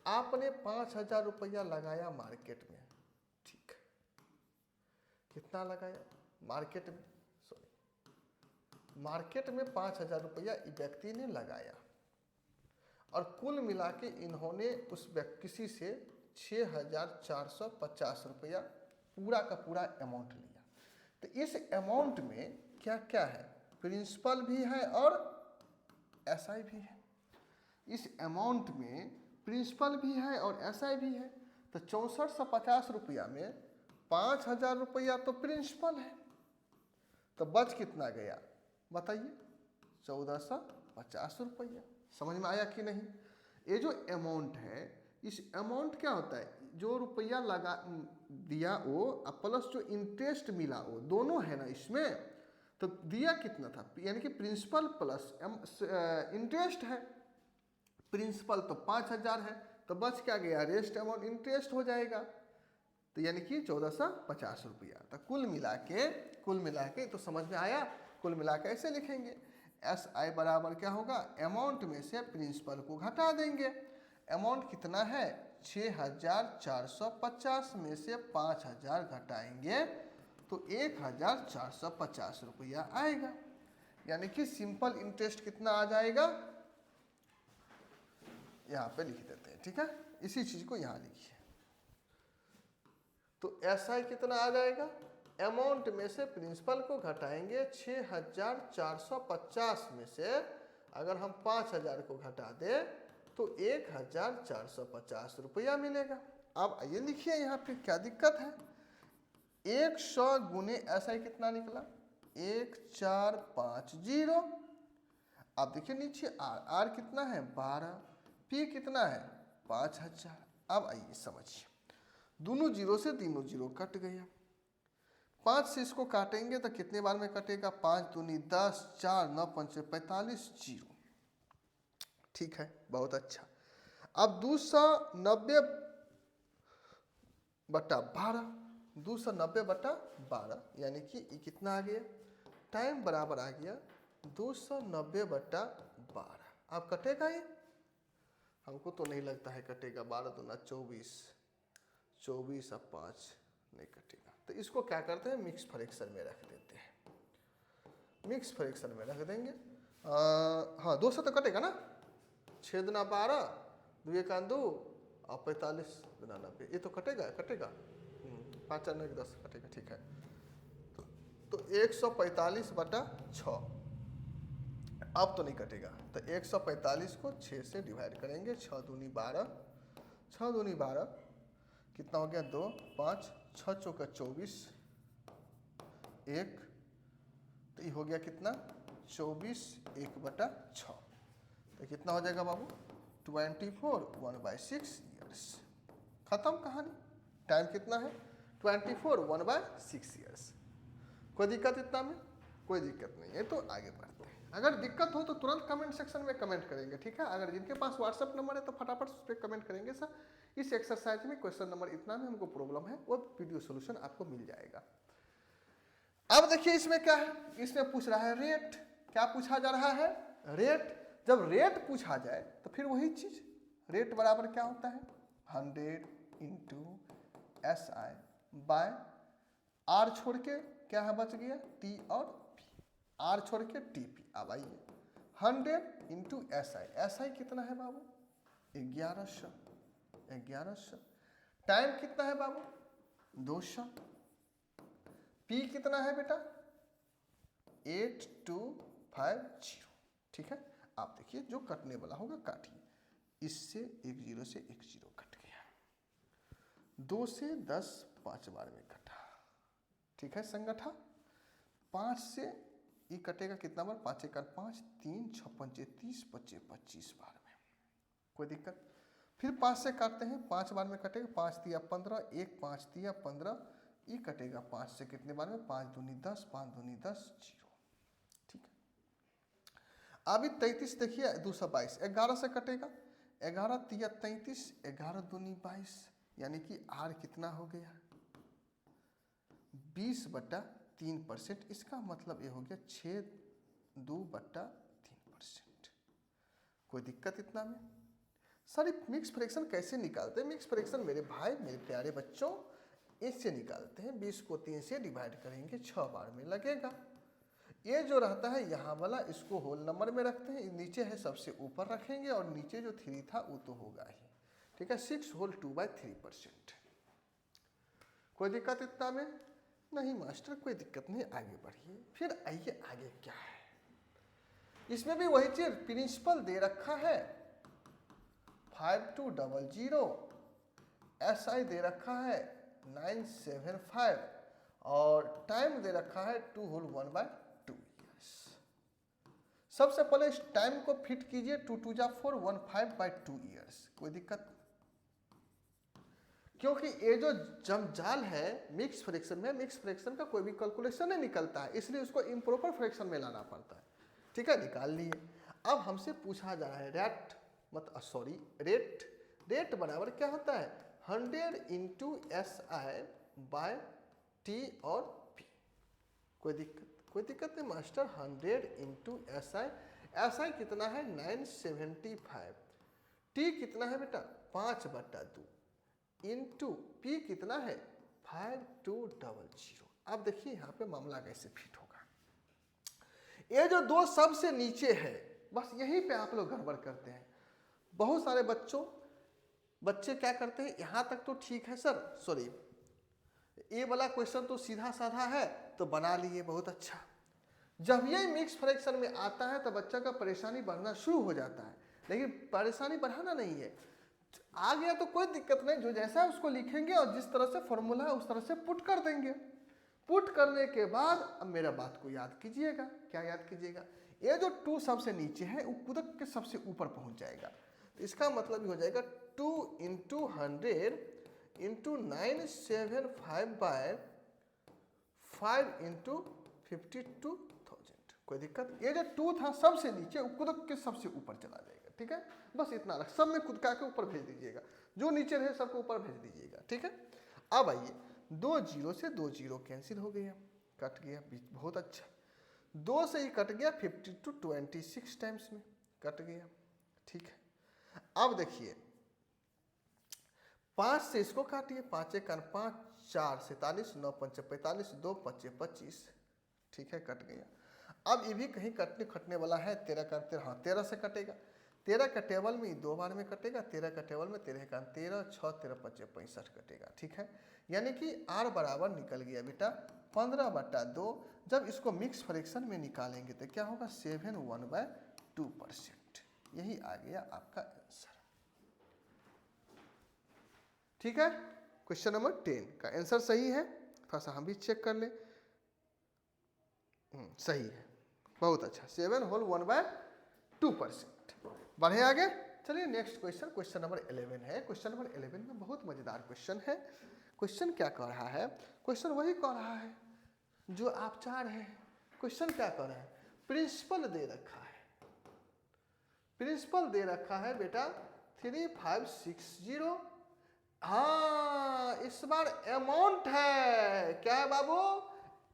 आपने 5000 रुपया लगाया मार्केट में, ठीक। कितना लगाया मार्केट में? मार्केट में 5000 रुपया व्यक्ति ने लगाया और कुल मिला के इन्होंने उस किसी से 6450 रुपया पूरा का पूरा अमाउंट लिया। तो इस अमाउंट में क्या क्या है? प्रिंसिपल भी है और एसआई भी है। इस अमाउंट में प्रिंसिपल भी है और एसआई भी है। तो 6450 रुपया में 5000 रुपया तो प्रिंसिपल है, तो बच कितना गया बताइए? 1450 रुपया। समझ में आया कि नहीं? ये जो अमाउंट है, इस अमाउंट क्या होता है? जो रुपया लगा दिया वो प्लस जो इंटरेस्ट मिला वो दोनों है ना इसमें। तो दिया कितना था? यानी कि प्रिंसिपल प्लस इंटरेस्ट है। प्रिंसिपल तो 5000 है, तो बच क्या गया? रेस्ट अमाउंट इंटरेस्ट हो जाएगा। तो यानी कि 1450 रुपया। तो कुल मिला के तो समझ में आया। कुल मिला के ऐसे लिखेंगे एस आई बराबर क्या होगा? अमाउंट में से प्रिंसिपल को घटा देंगे। अमाउंट कितना है? 6450 में से 5000 घटाएंगे तो 1450 रुपया आएगा। यानी कि सिंपल इंटरेस्ट कितना आ जाएगा? यहाँ पे लिख देते हैं, ठीक है। इसी चीज को यहाँ लिखिए। तो एसआई कितना आ जाएगा? अमाउंट में से प्रिंसिपल को घटाएंगे 6450 में से अगर हम 5000 को घटा दें तो 1450 रुपया मिलेगा। अब ये लिखिए यहाँ पे क्या दिक्कत है? 100 गुने एसआई कितना निकला? 1450। अब देखिए नीचे आर कितना है? 12। पी कितना है? 5000। अब आइए समझिए, दोनों जीरो से तीनों जीरो कट गया। 5 से इसको काटेंगे तो कितने बार में कटेगा? 5 दूनी 10, 4 9 5 45, जीरो। ठीक है, बहुत अच्छा। अब 290 बटा 12, 290 बटा 12 यानी कि ये कितना आ गया? टाइम बराबर आ गया 290 बटा 12। अब कटेगा ये? हमको तो नहीं लगता है कटेगा। 12 दूना 24, 24 अब 5 नहीं कटेगा। तो इसको क्या करते हैं, मिक्स फ्रैक्शन में रख देते हैं। मिक्स फ्रैक्शन में रख देंगे। हाँ 200 तो कटेगा ना। 6 दूना 12, 2 एकान 2 और 45 दूना 90, ये तो कटेगा कटेगा। 5 4 10 कटेगा। ठीक है, तो 145 बटा 6 अब तो नहीं कटेगा। तो 145 को 6 से डिवाइड करेंगे। 6 दूनी 12, 6 दूनी 12 कितना हो गया? 2 5 6 चौका 24, 1 तो ये हो गया कितना? 24 1 बटा 6। तो कितना हो जाएगा बाबू? 24 1/6 ईयर्स। खत्म कहानी। टाइम कितना है? 24 1/6 ईयर्स। कोई दिक्कत इतना में? कोई दिक्कत नहीं है। तो आगे बढ़ते हैं। अगर दिक्कत हो तो तुरंत कमेंट सेक्शन में कमेंट करेंगे। ठीक है, अगर जिनके पास व्हाट्सअप नंबर है तो फटाफट उस पर कमेंट करेंगे, सर इस एक्सरसाइज में क्वेश्चन नंबर इतना में हमको प्रॉब्लम है, वो वीडियो सोल्यूशन आपको मिल जाएगा। अब देखिए इसमें क्या है, इसमें पूछ रहा है रेट। क्या पूछा जा रहा है? रेट। जब रेट पूछा जाए तो फिर वही चीज, रेट बराबर क्या होता है? 100 इंटू SI बाय आर छोड़ के क्या है बच गया? टी और पी। आर छोड़ के TP। अब आइए 100 इंटू SI कितना है बाबू? 1100। 1100। टाइम कितना है बाबू? 200। P कितना है बेटा? 8250। ठीक है, आप देखिए जो कटने वाला होगा काटिए। इससे 1 0 से 1 0 कट गया। 2 से 10 5 बार में कटा। ठीक है संगठा। 5 से ये कटेगा कितना बार? 5 1 5 3 6 5 30 25 25 बार में। कोई दिक्कत? फिर 5 से काटते हैं, 5 बार में कटेगा। 5 तिया 15, 1 5 तिया 15, ये कटेगा 5 से कितने बार में? 5 दूनी 10, 5 दूनी 10, 0। ठीक है, अभी 33 देखिए 222, 11 से कटेगा। 11 तिया 33, 11 दूनी 22 यानी कि आर कितना हो गया? 20 बटा 3%। इसका मतलब ये हो गया 6 2 बटा 3%। कोई दिक्कत इतना में? सर मिक्स फ्रैक्शन कैसे निकालते हैं? मिक्स फ्रैक्शन मेरे भाई मेरे प्यारे बच्चों इससे निकालते हैं। 20 को 3 से डिवाइड करेंगे, 6 बार में लगेगा। ये जो रहता है यहाँ वाला, इसको होल नंबर में रखते हैं। नीचे है सबसे ऊपर रखेंगे और नीचे जो 3 था वो तो होगा ही। ठीक है, 6 होल 2/3%। कोई दिक्कत इतना में? नहीं मास्टर कोई दिक्कत नहीं, आगे बढ़िए। फिर आइए आगे क्या है, इसमें भी वही चीज प्रिंसिपल दे रखा है 5200, SI दे रखा है 975 और टाइम दे रखा है 2 होल 1/2 ईयर्स। सबसे पहले इस टाइम को फिट कीजिए। 2 2 जा 4 15/2 ईयर्स। कोई दिक्कत? क्योंकि ये जो जंजाल है मिक्स फ्रैक्शन में, मिक्स फ्रैक्शन का कोई भी कैलकुलेशन नहीं निकलता है, इसलिए उसको इम्प्रॉपर फ्रैक्शन में लाना पड़ता है। ठीक है, निकाल लिए। अब हमसे पूछा जा रहा है रेट बराबर क्या होता है? 100 इंटू SI बाय T और P। कोई दिक्कत? कोई दिक्कत नहीं मास्टर। 100 इंटू SI कितना है? 975। T कितना है बेटा? 5/2 इंटू P कितना है? 5200। अब देखिए यहाँ पे मामला कैसे फिट होगा। ये जो दो सबसे नीचे है, बस यहीं पे आप लोग गड़बड़ करते हैं। बहुत सारे बच्चे क्या करते हैं, यहाँ तक तो ठीक है सर, सॉरी ये वाला क्वेश्चन तो सीधा साधा है तो बना लिए, बहुत अच्छा। जब ये मिक्स फ्रैक्शन में आता है तो बच्चा का परेशानी बढ़ना शुरू हो जाता है। लेकिन परेशानी बढ़ाना नहीं है, आ गया तो कोई दिक्कत नहीं, जो जैसा है उसको लिखेंगे और जिस तरह से फॉर्मूला है उस तरह से पुट कर देंगे। पुट करने के बाद अब मेरा बात को याद कीजिएगा। क्या याद कीजिएगा? ये जो 2 सबसे नीचे है वो कूदक के सबसे ऊपर पहुंच जाएगा। तो इसका मतलब ये हो जाएगा 2 इंटू 100 इंटू 975 बाय 5 इंटू 52,000। कोई दिक्कत? ये जो 2 था सबसे नीचे कूद के सबसे ऊपर चला जाएगा, ठीक है। बस इतना रख, सब में कूदका के ऊपर भेज दीजिएगा, जो नीचे रहे सबको ऊपर भेज दीजिएगा, ठीक है। अब आइए 2 जीरो से 2 जीरो कैंसिल हो गया, कट गया, बहुत अच्छा। 2 से ही कट गया 50 to 26 टाइम्स में कट गया, ठीक है। अब देखिए 5 से इसको काटिए, 5 एक 5, 4 47, 9 5 45, 2 5 25, ठीक है, कट गया। अब ये भी कहीं कटने वाला है, 13 का 13, हाँ 13 से कटेगा। 13 का टेबल में 2 बार में कटेगा, 13 का टेबल में 13 का 13, 6 13 5 65 कटेगा, ठीक है। यानी कि R बराबर निकल गया बेटा 15/2। जब इसको मिक्स फ्रैक्शन में निकालेंगे तो क्या होगा 7/1/2%। यही आ गया आपका आंसर, ठीक है। क्वेश्चन नंबर 10 का आंसर सही है, थोड़ा सा हम भी चेक कर लें। सही है, बहुत अच्छा, 7/1/2%। बढ़े आगे, चलिए नेक्स्ट क्वेश्चन, क्वेश्चन नंबर 11 है। क्वेश्चन नंबर 11 में बहुत मजेदार क्वेश्चन है। क्वेश्चन क्या कह रहा है? क्वेश्चन वही कह रहा है जो आप चाह रहे हैं। क्वेश्चन क्या कह रहा है? प्रिंसिपल दे रखा है, प्रिंसिपल दे रखा है बेटा 3560। हाँ, इस बार अमाउंट है, क्या है बाबू?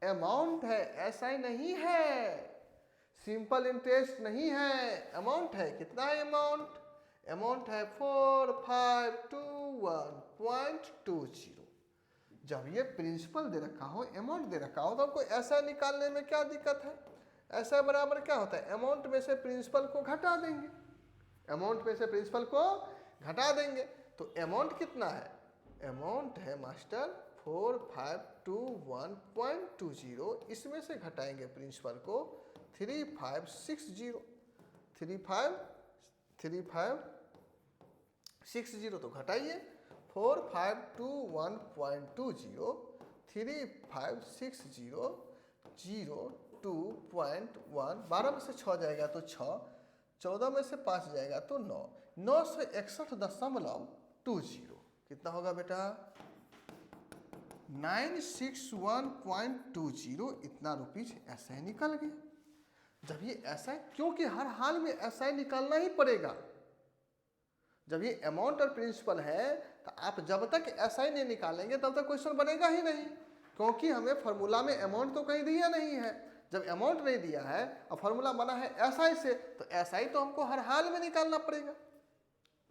अमाउंट है, ऐसा ही नहीं है, सिंपल इंटरेस्ट नहीं है, अमाउंट है। कितना है अमाउंट? अमाउंट है 4521.20। जब ये प्रिंसिपल दे रखा हो, अमाउंट दे रखा हो, तो आपको ऐसा निकालने में क्या दिक्कत है? ऐसा बराबर क्या होता है? अमाउंट में से प्रिंसिपल को घटा देंगे, अमाउंट में से प्रिंसिपल को घटा देंगे। तो अमाउंट कितना है? अमाउंट है मास्टर 4521.20, इसमें से घटाएंगे प्रिंसिपल को 3560, 3560 तो घटाइए 4521.20, 3560 02.1, 12 में से 6 जाएगा तो 6, 14 में से 5 जाएगा तो 9, 961.20। कितना होगा बेटा? 961.20। इतना रुपीज ऐसा ही निकल गया। जब ये ऐसा है, क्योंकि हर हाल में ऐसा ही निकालना ही पड़ेगा। जब ये अमाउंट और प्रिंसिपल है तो आप जब तक ऐसा ही नहीं निकालेंगे तब तक क्वेश्चन बनेगा ही नहीं, क्योंकि हमें फॉर्मूला में अमाउंट तो कहीं दिया नहीं है। जब अमाउंट नहीं दिया है और फॉर्मूला बना है ऐसा ही से, तो ऐसा ही तो हमको हर हाल में निकालना पड़ेगा।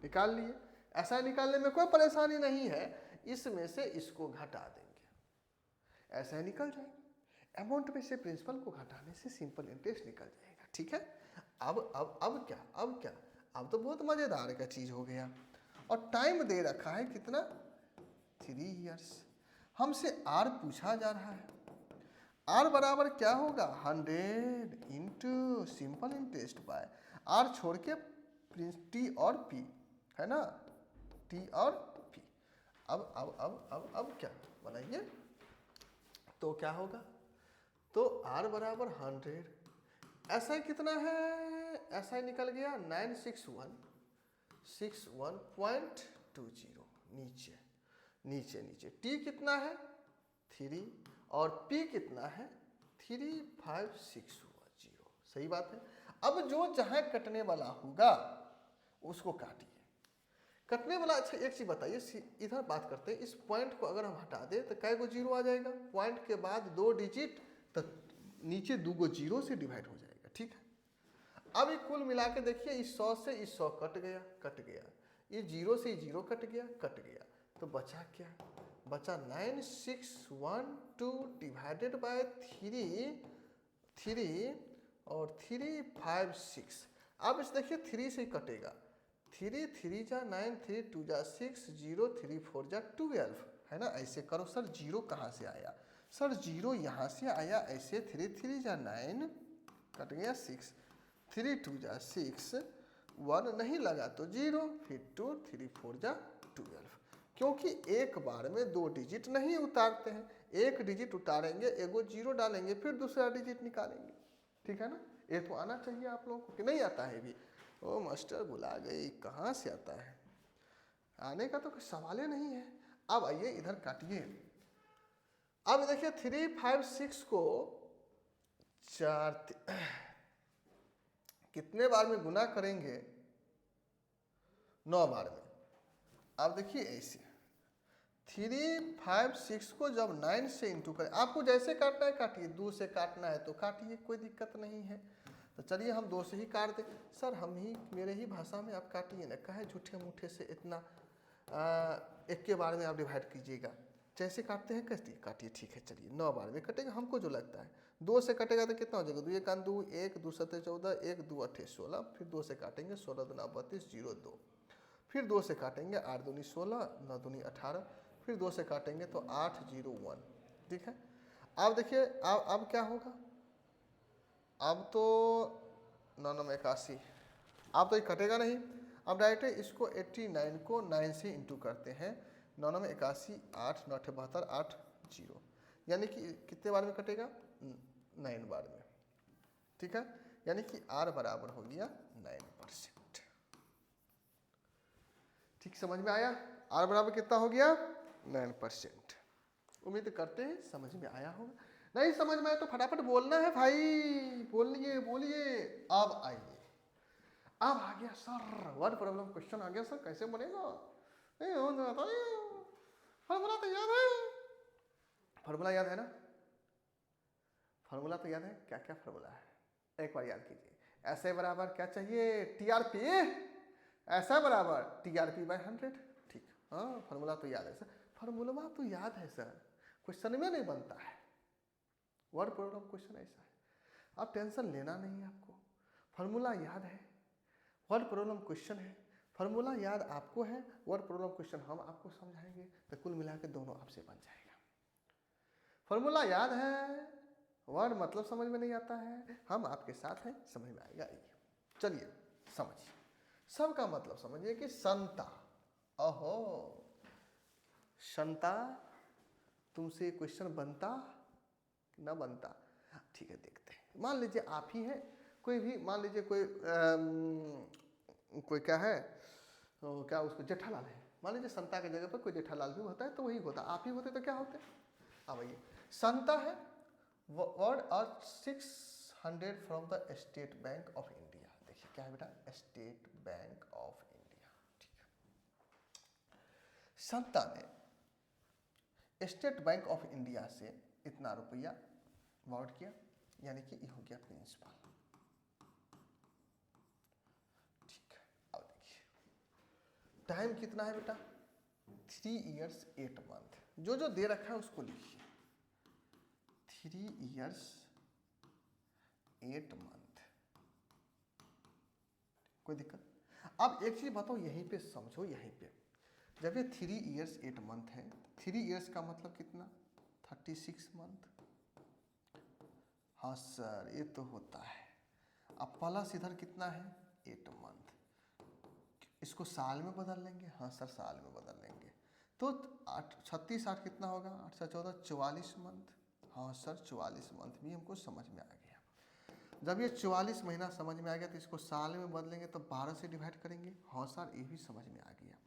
निकाल लिए, ऐसा निकालने में कोई परेशानी नहीं है, इसमें से इसको घटा देंगे, ऐसा ही निकल जाएगा। अमाउंट में से प्रिंसिपल को घटाने से सिंपल इंटरेस्ट निकल जाएगा, ठीक है। अब क्या अब तो बहुत मजेदार का चीज हो गया। और टाइम दे रखा है कितना? 3 इयर्स। हमसे R पूछा जा रहा है। R बराबर क्या होगा? 100 into simple interest by R छोड़ के T और P, है ना, T और P। अब क्या बनाइए तो क्या होगा? तो R बराबर 100, ऐसा कितना है? ऐसा निकल गया 961.20। नीचे T कितना है? 3 और P कितना है? 3560। सही बात है। अब जो जहां कटने वाला होगा उसको काटिए। कटने वाला, अच्छा एक चीज बताइए, इधर बात करते हैं, इस पॉइंट को अगर हम हटा दें तो कै गो जीरो आ जाएगा? पॉइंट के बाद 2 डिजिट, तो नीचे 2 गो जीरो से डिवाइड हो जाएगा, ठीक है। अब ये कुल मिला के देखिए, इस 100 से इस 100 कट गया, ये 0 से 0 कट गया, तो बचा क्या? बचा 9612 डिवाइडेड बाय 3 और 356। अब इस देखिए 3 से कटेगा, 3 3 जा 9, 3 2 जा 6, 0 3 4 जा 12, है ना। ऐसे करो सर, 0 कहाँ से आया? सर 0 यहाँ से आया, ऐसे 3 3 जा 9 कट गया 6, 3 2 जा 6, 1 नहीं लगा तो 0, फिर 2 3 4 जा 12। क्योंकि एक बार में 2 डिजिट नहीं उतारते हैं, एक डिजिट उतारेंगे, एगो 0 डालेंगे, फिर दूसरा डिजिट निकालेंगे, ठीक है ना। ये तो आना चाहिए आप लोगों को, कि नहीं आता है भी? ओ मास्टर बुला गई, कहाँ से आता है, आने का तो कोई सवाल ही नहीं है। अब आइए इधर काटिए। अब देखिए 356 को 4 कितने बार में गुना करेंगे, 9 बार में। अब देखिए ऐसे 356 को जब 9 से इंटू करें, आपको जैसे काटना है काटिए, 2 से काटना है तो काटिए, कोई दिक्कत नहीं है। तो चलिए हम 2 से ही काट दें। सर हम ही मेरे ही भाषा में आप काटिए ना, कहे झूठे मूठे से इतना एक के बार में आप डिवाइड कीजिएगा, जैसे काटते हैं काटिए काटिए, ठीक है। चलिए 9 बार में कटेगा, हमको जो लगता है। 2 से कटेगा तो कितना हो जाएगा, 2 1 2 1 2 7 14 1 2 8 16, फिर 2 से काटेंगे 16 2 32 0 2, फिर 2 से काटेंगे 8 दूनी 16 9 दूनी 18, फिर 2 से काटेंगे तो 8 0 1, ठीक है। अब देखिए अब क्या होगा, अब तो 9 9 81, अब तो ये कटेगा नहीं। अब डायरेक्ट इसको 89 को 9 से इंटू करते हैं, 9 9 81 8 9 72 8 0, यानी कि कितने बार में कटेगा, 9 बार में, ठीक है। यानी कि R बराबर हो गया 9%। ठीक समझ में आया, R बराबर कितना हो गया 9%। उम्मीद करते हैं समझ में आया होगा। नहीं समझ में आया तो फटाफट बोलना है भाई, बोलिए बोलिए। अब आइए, अब आ गया सर वर्ड प्रॉब्लम क्वेश्चन आ गया सर, कैसे बनेगा, फॉर्मूला तो याद है, फॉर्मूला याद है ना, फॉर्मूला तो याद है, क्या क्या फॉर्मूला है एक बार याद कीजिए। ऐसे बराबर क्या चाहिए, टीआरपी, ऐसा बराबर टीआरपी बाय 100, ठीक। हाँ फॉर्मूला तो याद है सर, फॉर्मूला तो याद है सर, क्वेश्चन में नहीं बनता है, वर्ड प्रॉब्लम क्वेश्चन ऐसा है। अब टेंशन लेना नहीं है आपको, फॉर्मूला याद है, वर्ड प्रॉब्लम क्वेश्चन है, फॉर्मूला याद आपको है, वर्ड प्रॉब्लम क्वेश्चन हम आपको समझाएंगे, तो कुल मिला के दोनों आपसे बन जाएगा। फॉर्मूला याद है, वर्ड मतलब समझ में नहीं आता है, हम आपके साथ हैं, समझ में आएगा। चलिए समझिए, सबका मतलब समझिए कि संता, ओहो संता, तुमसे क्वेश्चन बनता ना बनता, ठीक है देखते हैं। मान लीजिए आप ही हैं, कोई भी मान लीजिए कोई क्या है, तो क्या उसको जेठालाल है, मान लीजिए संता की जगह पर कोई जेठालाल भी होता है, तो वही होता, आप ही होते तो क्या होते। अब आइए संता है, वर्ड और 600 from the state bank of India, देखिए क्या है बेटा, स्टेट बैंक ऑफ इंडिया, ठीक है। संता ने स्टेट बैंक ऑफ इंडिया से इतना रुपया वॉर्ड किया, यानी कि ये हो गया प्रिंसिपल, ठीक है। अब देखिए टाइम कितना है बेटा, 3 years 8 month, जो जो दे रखा है उसको लिखिए, 3 years 8 month, कोई दिक्कत। अब एक चीज बताओ, यहीं पे समझो, यहीं पे जब ये 3 years 8 month है, 3 years का मतलब कितना, 36 month, हाँ सर ये तो होता है। अब प्लस इधर कितना है 8 मंथ, इसको साल में बदल लेंगे, हाँ सर साल में बदल लेंगे, तो 36 8 कितना होगा, 8 से 14 44 मंथ, हाँ सर 44 मंथ भी हमको समझ में आ गया। जब ये 44 महीना समझ में आ गया तो इसको साल में बदलेंगे तो 12 से डिवाइड करेंगे, हाँ सर ये भी समझ में आ गया,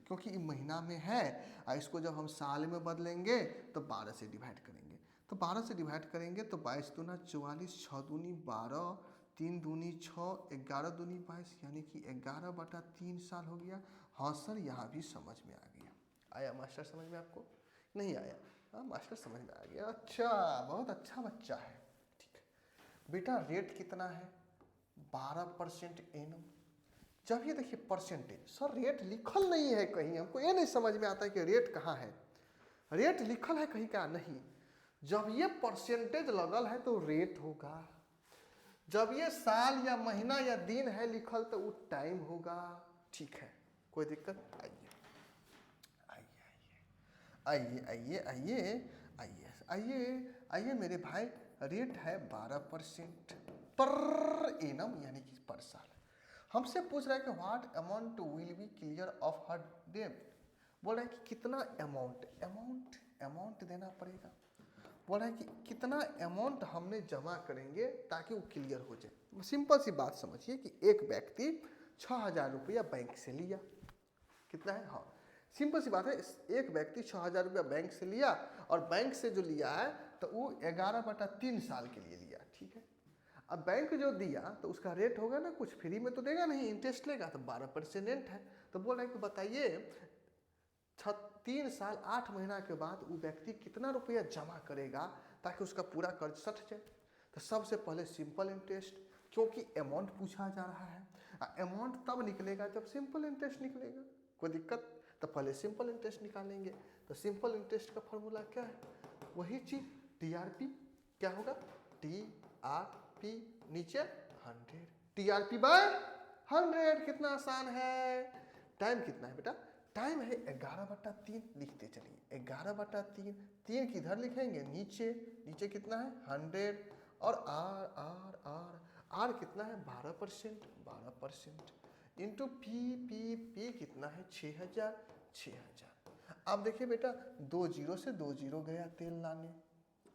क्योंकि ये महीना में है और इसको जब हम साल में बदलेंगे तो 12 से डिवाइड करेंगे, तो 12 से डिवाइड करेंगे तो 22 दूना 44, 6 दूनी 12, 3 दूनी 6, 11 दूनी 22, यानी कि 11/3 साल हो गया। हाँ सर यहाँ भी समझ में आ गया। आया मास्टर समझ में आपको, नहीं आया, हाँ मास्टर समझ में आ गया, अच्छा बहुत अच्छा बच्चा है, ठीक है। बेटा रेट कितना है, 12% एनम। जब ये देखिए परसेंटेज, सर रेट लिखल नहीं है कहीं, हमको ये नहीं समझ में आता है कि रेट कहाँ है, रेट लिखल है कहीं का नहीं, जब ये परसेंटेज लगल है तो रेट होगा, जब ये साल या महीना या दिन है लिखल तो वो टाइम होगा, ठीक है कोई दिक्कत। आइए आइए आइए आइए आइए आइए आइए मेरे भाई, रेट है 12% पर एनम, यानी कि पर साल। हमसे पूछ रहा है कि what amount will be clear of her debt, बोल रहा है कि कितना अमाउंट, अमाउंट देना पड़ेगा, बोल रहा है कि कितना अमाउंट हमने जमा करेंगे ताकि वो क्लियर हो जाए। सिंपल सी बात समझिए कि एक व्यक्ति 6,000 रुपया बैंक से लिया। कितना है? हाँ, सिंपल सी बात है, एक व्यक्ति 6,000 रुपया बैंक से लिया और बैंक से जो लिया है तो वो 11/3 साल के लिए लिया। ठीक है, अब बैंक जो दिया तो उसका रेट होगा ना, कुछ फ्री में तो देगा नहीं, इंटरेस्ट लेगा, तो 12% है। तो बोल रहे हैं कि बताइए 3 साल 8 महीना के बाद वो व्यक्ति कितना रुपया जमा करेगा ताकि उसका पूरा कर्ज सट जाए। तो सबसे पहले सिंपल इंटरेस्ट, क्योंकि अमाउंट पूछा जा रहा है, अमाउंट तब निकलेगा जब सिंपल इंटरेस्ट निकलेगा। कोई दिक्कत? तो पहले सिंपल इंटरेस्ट निकालेंगे। तो सिंपल इंटरेस्ट का फॉर्मूला क्या है? वही चीज, टीआरपी। क्या होगा? टीआरपी नीचे 100, टीआरपी बाय 100। कितना आसान है। टाइम कितना है बेटा? टाइम है 11/3। लिखते चलिए 11/3। 3 किधर लिखेंगे? नीचे। नीचे कितना है? 100। और आर आर आर आर कितना है? 12%। 12% इंटू पी कितना है? 6,000। 6,000। अब देखिए बेटा, 2 जीरो से 2 जीरो गया तेल लाने,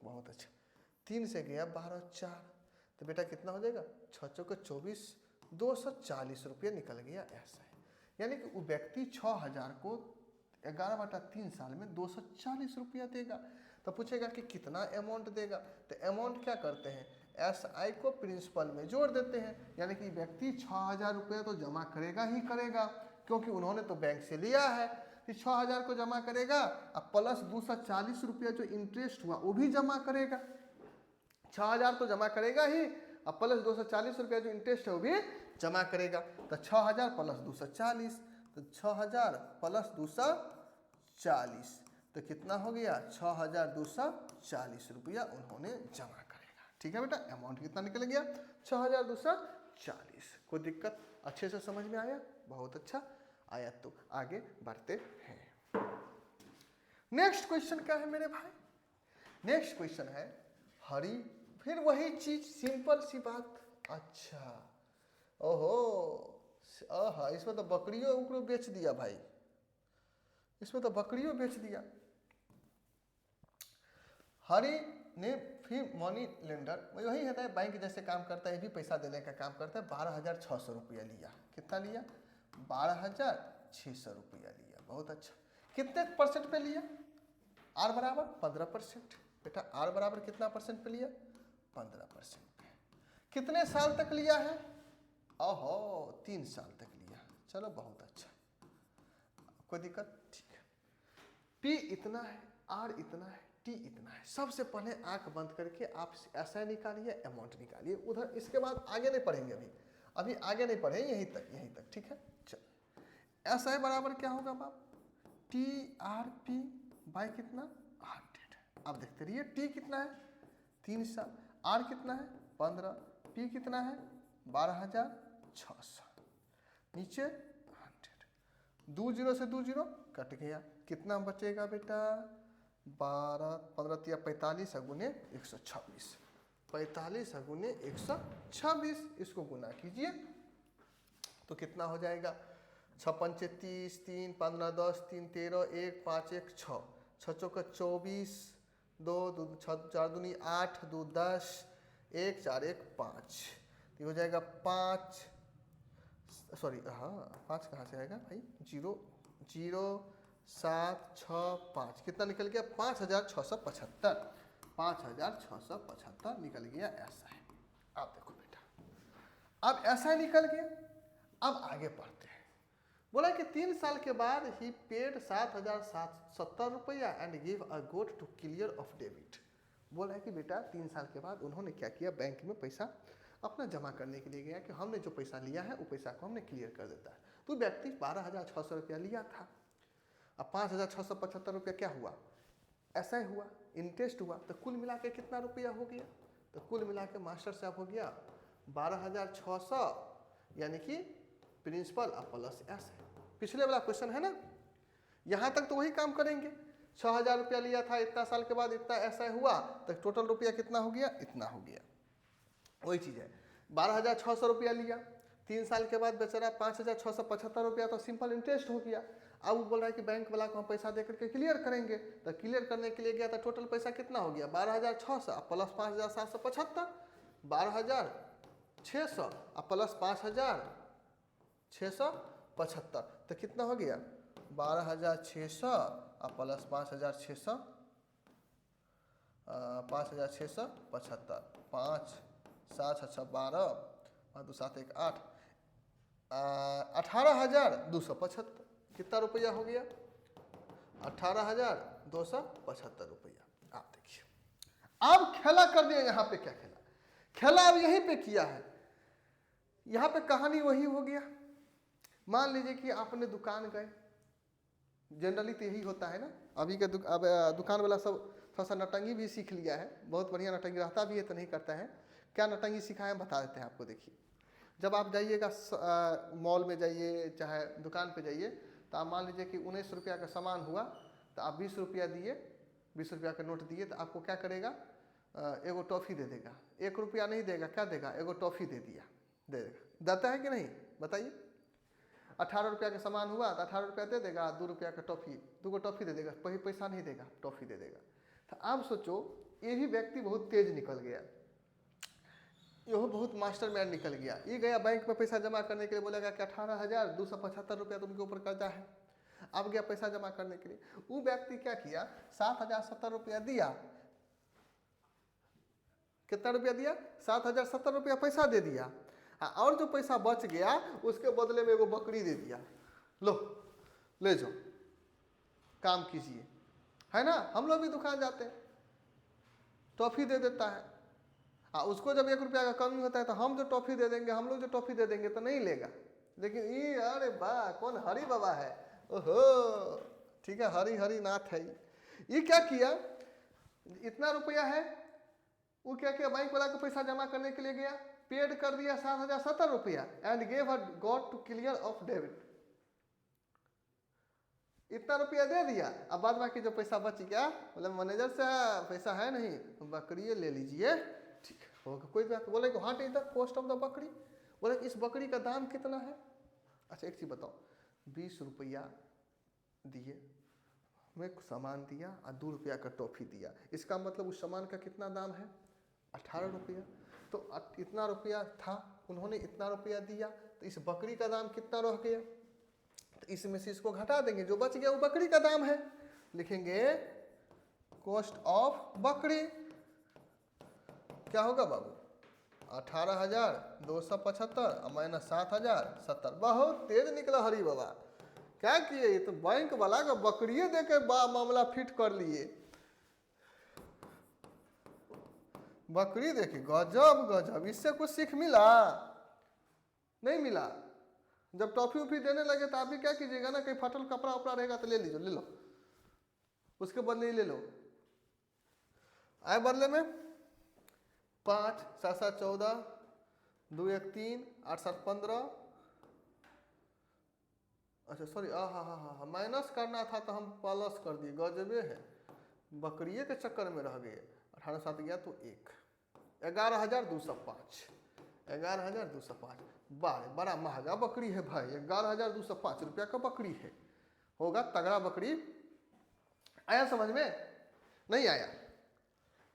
बहुत अच्छा। 3 से गया 12 4, तो बेटा कितना हो जाएगा? 6 चौके 24, 240 रुपया निकल गया। ऐसा है, यानी कि वो व्यक्ति 6,000 को 11/3 साल में 240 रुपया देगा। तो पूछेगा कि कितना अमाउंट देगा, तो अमाउंट क्या करते हैं? SI को प्रिंसिपल में जोड़ देते हैं, यानी कि व्यक्ति 6,000 रुपया तो जमा करेगा ही करेगा, क्योंकि उन्होंने तो बैंक से लिया है। तो 6,000 को जमा करेगा और प्लस 240 रुपया जो इंटरेस्ट हुआ वो भी जमा करेगा। 6,000 तो जमा करेगा ही, और प्लस 240 रुपया जो इंटरेस्ट है वो भी जमा करेगा। तो 6,000 प्लस 240, तो 6,000 प्लस 240 तो कितना हो गया? 6,240 रुपया उन्होंने जमा करेगा। ठीक है बेटा, अमाउंट कितना निकल गया? 6,240। कोई दिक्कत? अच्छे से समझ में आया? बहुत अच्छा आया। तो आगे बढ़ते हैं। नेक्स्ट क्वेश्चन क्या है मेरे भाई? नेक्स्ट क्वेश्चन है हरी, फिर वही चीज, सिंपल सी बात। अच्छा, ओहो, आहा, इसमें तो बकरियों उकरो बेच दिया भाई, इसमें तो बकरियों बेच दिया। हरी ने फिर मनी लेंडर, वही होता है बैंक जैसे काम करता है, ये भी पैसा देने का काम करता है। 12,600 रुपया लिया। कितना लिया? 12,600 रुपया लिया। बहुत अच्छा। कितने परसेंट पे लिया? आर बराबर 15%। बेटा आर बराबर कितना परसेंट पे लिया? 15% पे। कितने साल तक लिया है? ओहो, 3 साल तक लिया। चलो बहुत अच्छा, कोई दिक्कत? ठीक है। पी इतना है, आर इतना है, टी इतना है। सबसे पहले आंख बंद करके आप ऐसा निकालिए, अमाउंट निकालिए। उधर इसके बाद आगे नहीं पढ़ेंगे, अभी आगे नहीं पढ़ेंगे, यहीं तक। ठीक है, चलो। ऐसा है बराबर क्या होगा बाप? टी आर पी बाय कितना? 100। अब देखते रहिए, टी कितना है? 3 साल। आर कितना है? 15। पी कितना है? 12,600। नीचे 100। 2 जीरो से 2 जीरो कट गया। कितना बचेगा बेटा? 12 15 45 गुने 126। 45 गुने 126, इसको गुना कीजिए तो कितना हो जाएगा? 6 पंचे 30, 3 15 10 3 13 1 5 1 6, 6 चौका 24, 2 4 दूनी 8, 2 10, 1 4 1 5, तो हो जाएगा 5, सॉरी हाँ 5 कहाँ से आएगा भाई? 0 0 7 6 5, कितना निकल गया? 5,675। 5,675 निकल गया। ऐसा है। अब देखो बेटा, अब ऐसा ही निकल गया। अब आगे पढ़ते हैं। बोला कि 3 साल के बाद ही पेड 7,070 रुपया and give a goat to clear of debit. बोला है कि बेटा 3 साल के बाद उन्होंने क्या किया? बैंक में पैसा अपना जमा करने के लिए गया कि हमने जो पैसा लिया है वो पैसा को हमने क्लियर कर देता है। तो व्यक्ति 12,600 रुपया लिया था, अब 5,675 रुपया क्या हुआ? ऐसा ही हुआ, इंटरेस्ट हुआ। तो कुल मिला के कितना रुपया हो गया? तो कुल मिला के मास्टर साहब हो गया 12,600, यानी कि प्रिंसिपल प्लस एस है। पिछले वाला क्वेश्चन है ना, यहाँ तक तो वही काम करेंगे। 6,000 रुपया लिया था, इतना साल के बाद इतना ऐसा हुआ, तो टोटल रुपया कितना हो गया? इतना हो गया। वही चीज़ है, 12,600 रुपया लिया, 3 साल के बाद बेचारा 5,675 रुपया तो सिंपल इंटरेस्ट हो गया। अब वो बोल रहा है कि बैंक वाला को हम पैसा दे करके क्लियर करेंगे। तो क्लियर करने के लिए गया तो टोटल पैसा कितना हो गया? 12,600 प्लस 5,775, 12,600 प्लस 5,000 675, तो कितना हो गया 12,600 और प्लस 5,600, 5,675, 5 7 अच्छा 12 और 2 7 1 8, 18,275। कितना रुपया हो गया 18,275 रुपया। आप देखिए अब खेला कर दिया। यहाँ पे क्या खेला, खेला अब यहीं पे किया है। यहाँ पे कहानी वही हो गया। मान लीजिए कि आपने दुकान गए, जनरली तो यही होता है ना, अभी के अब दुकान वाला सब थोड़ा सा नटंगी भी सीख लिया है, बहुत बढ़िया नटंगी रहता भी है तो नहीं करता है। क्या नटंगी सिखाए हम बता देते हैं आपको। देखिए जब आप जाइएगा मॉल में जाइए चाहे दुकान पे जाइए, तो आप मान लीजिए कि 19 रुपया का सामान हुआ, तो आप 20 रुपया दिए, 20 रुपया का नोट दिए, तो आपको क्या करेगा, एगो टॉफ़ी दे देगा। 1 रुपया नहीं देगा, क्या देगा, एगो टॉफ़ी दे दिया, दे देगा। देता है कि नहीं बताइए। 18 रुपया का सामान हुआ तो 18 रुपया दे देगा, 2 रुपया का टॉफ़ी, 2 को टॉफ़ी दे देगा, पैसा नहीं देगा, टॉफ़ी दे देगा। तो आप सोचो ये भी व्यक्ति बहुत तेज निकल गया, यह बहुत मास्टर मैन निकल गया। ये गया बैंक में पैसा जमा करने के लिए, बोलेगा कि 18,275 रुपया तुमके ऊपर कर्जा है। अब गया पैसा जमा करने के लिए, वो व्यक्ति क्या किया, 7,070 रुपया दिया। कितना रुपया दिया, 7,070 रुपया पैसा दे दिया, और जो पैसा बच गया उसके बदले में एगो बकरी दे दिया, लो ले जाओ काम कीजिए, है ना। हम लोग भी दुकान जाते हैं, टॉफ़ी दे देता है, उसको जब 1 रुपया का कमी होता है तो हम जो टॉफ़ी दे देंगे, हम लोग जो टॉफ़ी दे देंगे तो नहीं लेगा। लेकिन ये अरे वाह कौन हरि बाबा है, ओहो ठीक है, हरि हरि नाथ है। ये क्या किया, इतना रुपया है, वो क्या किया, बैंक वाला को पैसा जमा करने के लिए गया, पेड कर दिया 7,070 रुपया and gave her god to clear of debit. इतना रुपया दे दिया, अब बाद बाकी जो पैसा बच गया, बोले मैनेजर से पैसा है नहीं, बकरी ले लीजिए, ठीक होगा कोई बात। बोले कि what is the cost of the बकरी, बोले इस बकरी का दाम कितना है। अच्छा एक चीज़ बताओ, 20 रुपया दिए, मैं सामान दिया और 2 रुपया का टॉफ़ी दिया, इसका मतलब उस सामान का कितना दाम है, 18 रुपया। तो इतना रुपया था, उन्होंने इतना रुपया दिया, तो इस बकरी का दाम कितना रह गया, तो इसमें से इसको घटा देंगे, जो बच गया वो बकरी का दाम है। लिखेंगे कॉस्ट ऑफ बकरी, क्या होगा बाबू 18,275 माइनस 7,070। बहुत तेज निकला हरी बाबा। क्या किए, ये तो बैंक वाला का बकरिए दे के मामला फिट कर लिए। बकरी देखी, गजब गजब, इससे कुछ सीख मिला नहीं मिला। जब टॉफ़ी उफ़ी देने लगे तो आप भी क्या कीजिएगा ना, कहीं फटल कपड़ा उपड़ा रहेगा तो ले लीजिए, ले लो, उसके बदले ही ले लो। आए बदले में 5 7 7 14, 2 1 3, 8 7 15, अच्छा सॉरी हाँ माइनस करना था तो हम प्लस कर दिए, गजबे है, बकरिए के चक्कर में रह गए। 18 7 गया तो 1, 11,205, 11,205। बड़ा महंगा बकरी है भाई, 11,205 रुपया का बकरी है, होगा तगड़ा बकरी। आया समझ में, नहीं आया।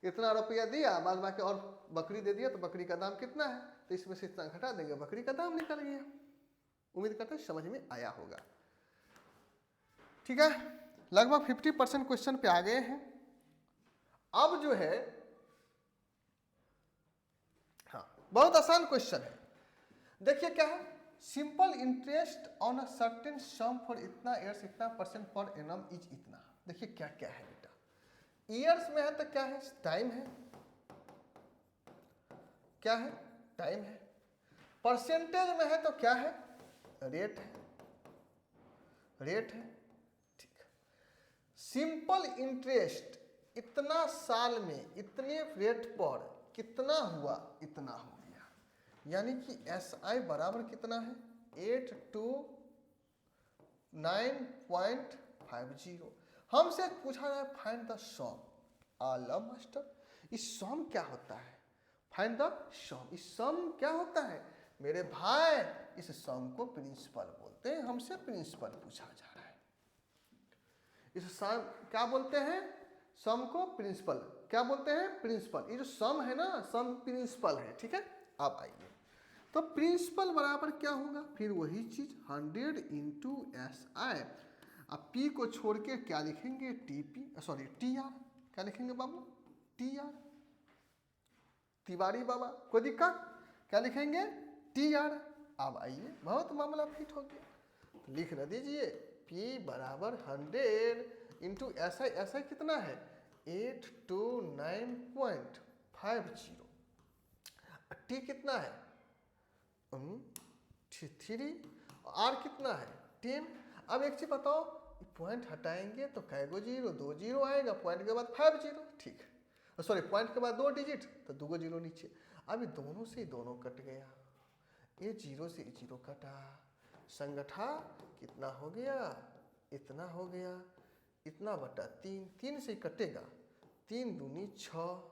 इतना रुपया दिया, बाद बाकी और बकरी दे दिया, तो बकरी का दाम कितना है, तो इसमें से इतना घटा देंगे, बकरी का दाम निकल गया। उम्मीद करते हैं समझ में आया होगा। ठीक है, लगभग 50% क्वेश्चन पे आ गए हैं। अब जो है, हाँ बहुत आसान क्वेश्चन है। देखिए क्या है, simple interest on a certain some for इतना ईयर्स, इतना परसेंट पर एनम इज इतना। देखिए क्या क्या है बेटा, ईयर्स में है तो क्या है, टाइम है, क्या है, टाइम है। परसेंटेज में है तो क्या है, रेट है, रेट है। ठीक है, सिंपल इंटरेस्ट इतना साल में इतने रेट पर कितना हुआ, इतना हो गया, यानी कि SI बराबर कितना है 829.50। हमसे पूछा रहा है फाइंड द सम। आला मास्टर, इस सम क्या होता है, फाइंड द सम, इस सम क्या होता है मेरे भाई, इस सम को प्रिंसिपल बोलते हैं। हमसे प्रिंसिपल पूछा जा रहा है, इस सम क्या बोलते हैं, सम को प्रिंसिपल क्या बोलते हैं, प्रिंसिपल। ये जो सम है ना, सम प्रिंसिपल है। ठीक है, आप आइए तो प्रिंसिपल बराबर क्या होगा, फिर वही चीज 100 इंटू SI। अब P को छोड़ के क्या लिखेंगे, TR। क्या लिखेंगे बाबू, TR। तिवारी बाबा कोई दिक्कत, क्या लिखेंगे, TR। अब आइए बहुत मामला फिट हो गया, तो लिख न दीजिए P बराबर 100 इंटू SI कितना है 829.50। T कितना है 3, R कितना है 10। अब एक चीज बताओ, पॉइंट हटाएंगे तो कैगो जीरो, 2 जीरो आएगा, पॉइंट के बाद 5 जीरो, ठीक है, सॉरी पॉइंट के बाद 2 डिजिट तो 2 जीरो नीचे। अब दोनों से दोनों कट गया, ये जीरो से जीरो कटा, संगठा कितना हो गया, इतना हो गया, इतना बटा 3, 3 से कटेगा, 3 दूनी 6,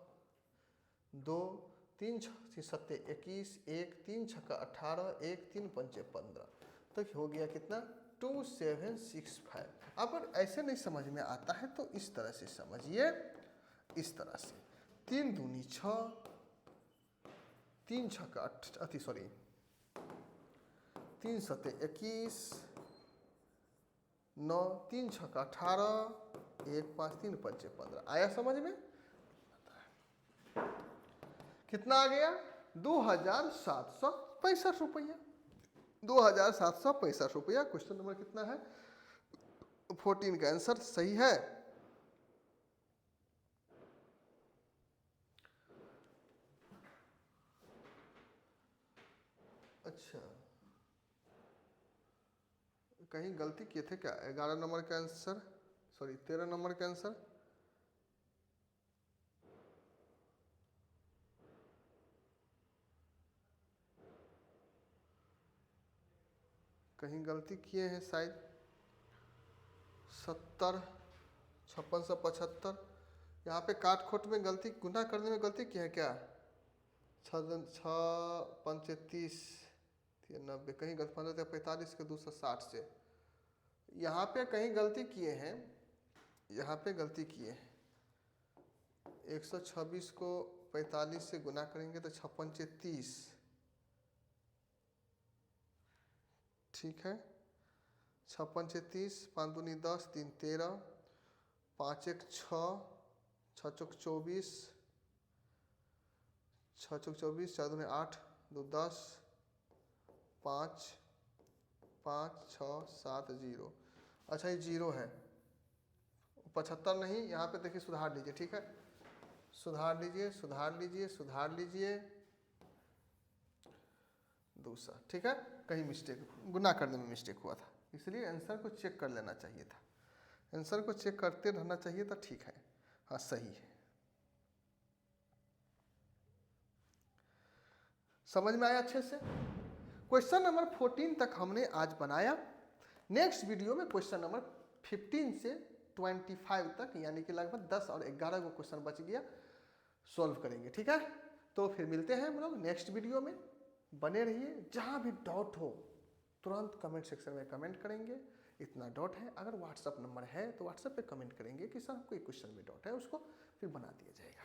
2 3 6 7 21, 1 3 6 18, 1 3 5 15, तो हो गया कितना 2765। अगर ऐसे नहीं समझ में आता है तो इस तरह से समझिए, इस तरह से 3 दूनी 6, 3 6 सॉरी 3 7 21, 9 3 6 18, 1 5 3 5 15। आया समझ में, कितना आ गया 2765 रुपया, 2765 रुपया। क्वेश्चन नंबर कितना है 14 का आंसर सही है। अच्छा कहीं गलती किए थे क्या, 11 नंबर का आंसर, सॉरी 13 नंबर का आंसर, कहीं गलती किए हैं शायद, 70 5675, यहाँ पे काट खोट में गलती, गुना करने में गलती की है क्या, 6 5 30 90, कहीं 15 45 के 260 से, यहाँ पे कहीं गलती किए हैं, यहाँ पे गलती किए हैं, 126 को 45 से गुना करेंगे तो 6 5 30, ठीक है, 6 5 30, 5 दूनी 10, 3 13, 5 1 6, 6 चौक 24, 6 चौक 24, 4 दूनी 8, 2 10, 5 5 6 7 0। अच्छा ये जीरो है, 75 नहीं, यहाँ पे देखिए सुधार लीजिए, ठीक है, सुधार लीजिए सुधार लीजिए सुधार लीजिए, दूसरा, ठीक है, कहीं मिस्टेक, गुना करने में मिस्टेक हुआ था, इसलिए आंसर को चेक कर लेना चाहिए था, आंसर को चेक करते रहना चाहिए था, ठीक है, हाँ सही है। समझ में आया अच्छे से। क्वेश्चन नंबर 14 तक हमने आज बनाया, नेक्स्ट वीडियो में क्वेश्चन नंबर 15 से 25 तक, यानी कि लगभग 10 और 11 को क्वेश्चन बच गया, सॉल्व करेंगे, ठीक है। तो फिर मिलते हैं हम लोग नेक्स्ट वीडियो में, बने रहिए। जहाँ भी डाउट हो तुरंत कमेंट सेक्शन में कमेंट करेंगे, इतना डाउट है, अगर व्हाट्सअप नंबर है तो व्हाट्सएप पे कमेंट करेंगे कि सर कोई क्वेश्चन में डाउट है, उसको फिर बना दिया जाएगा।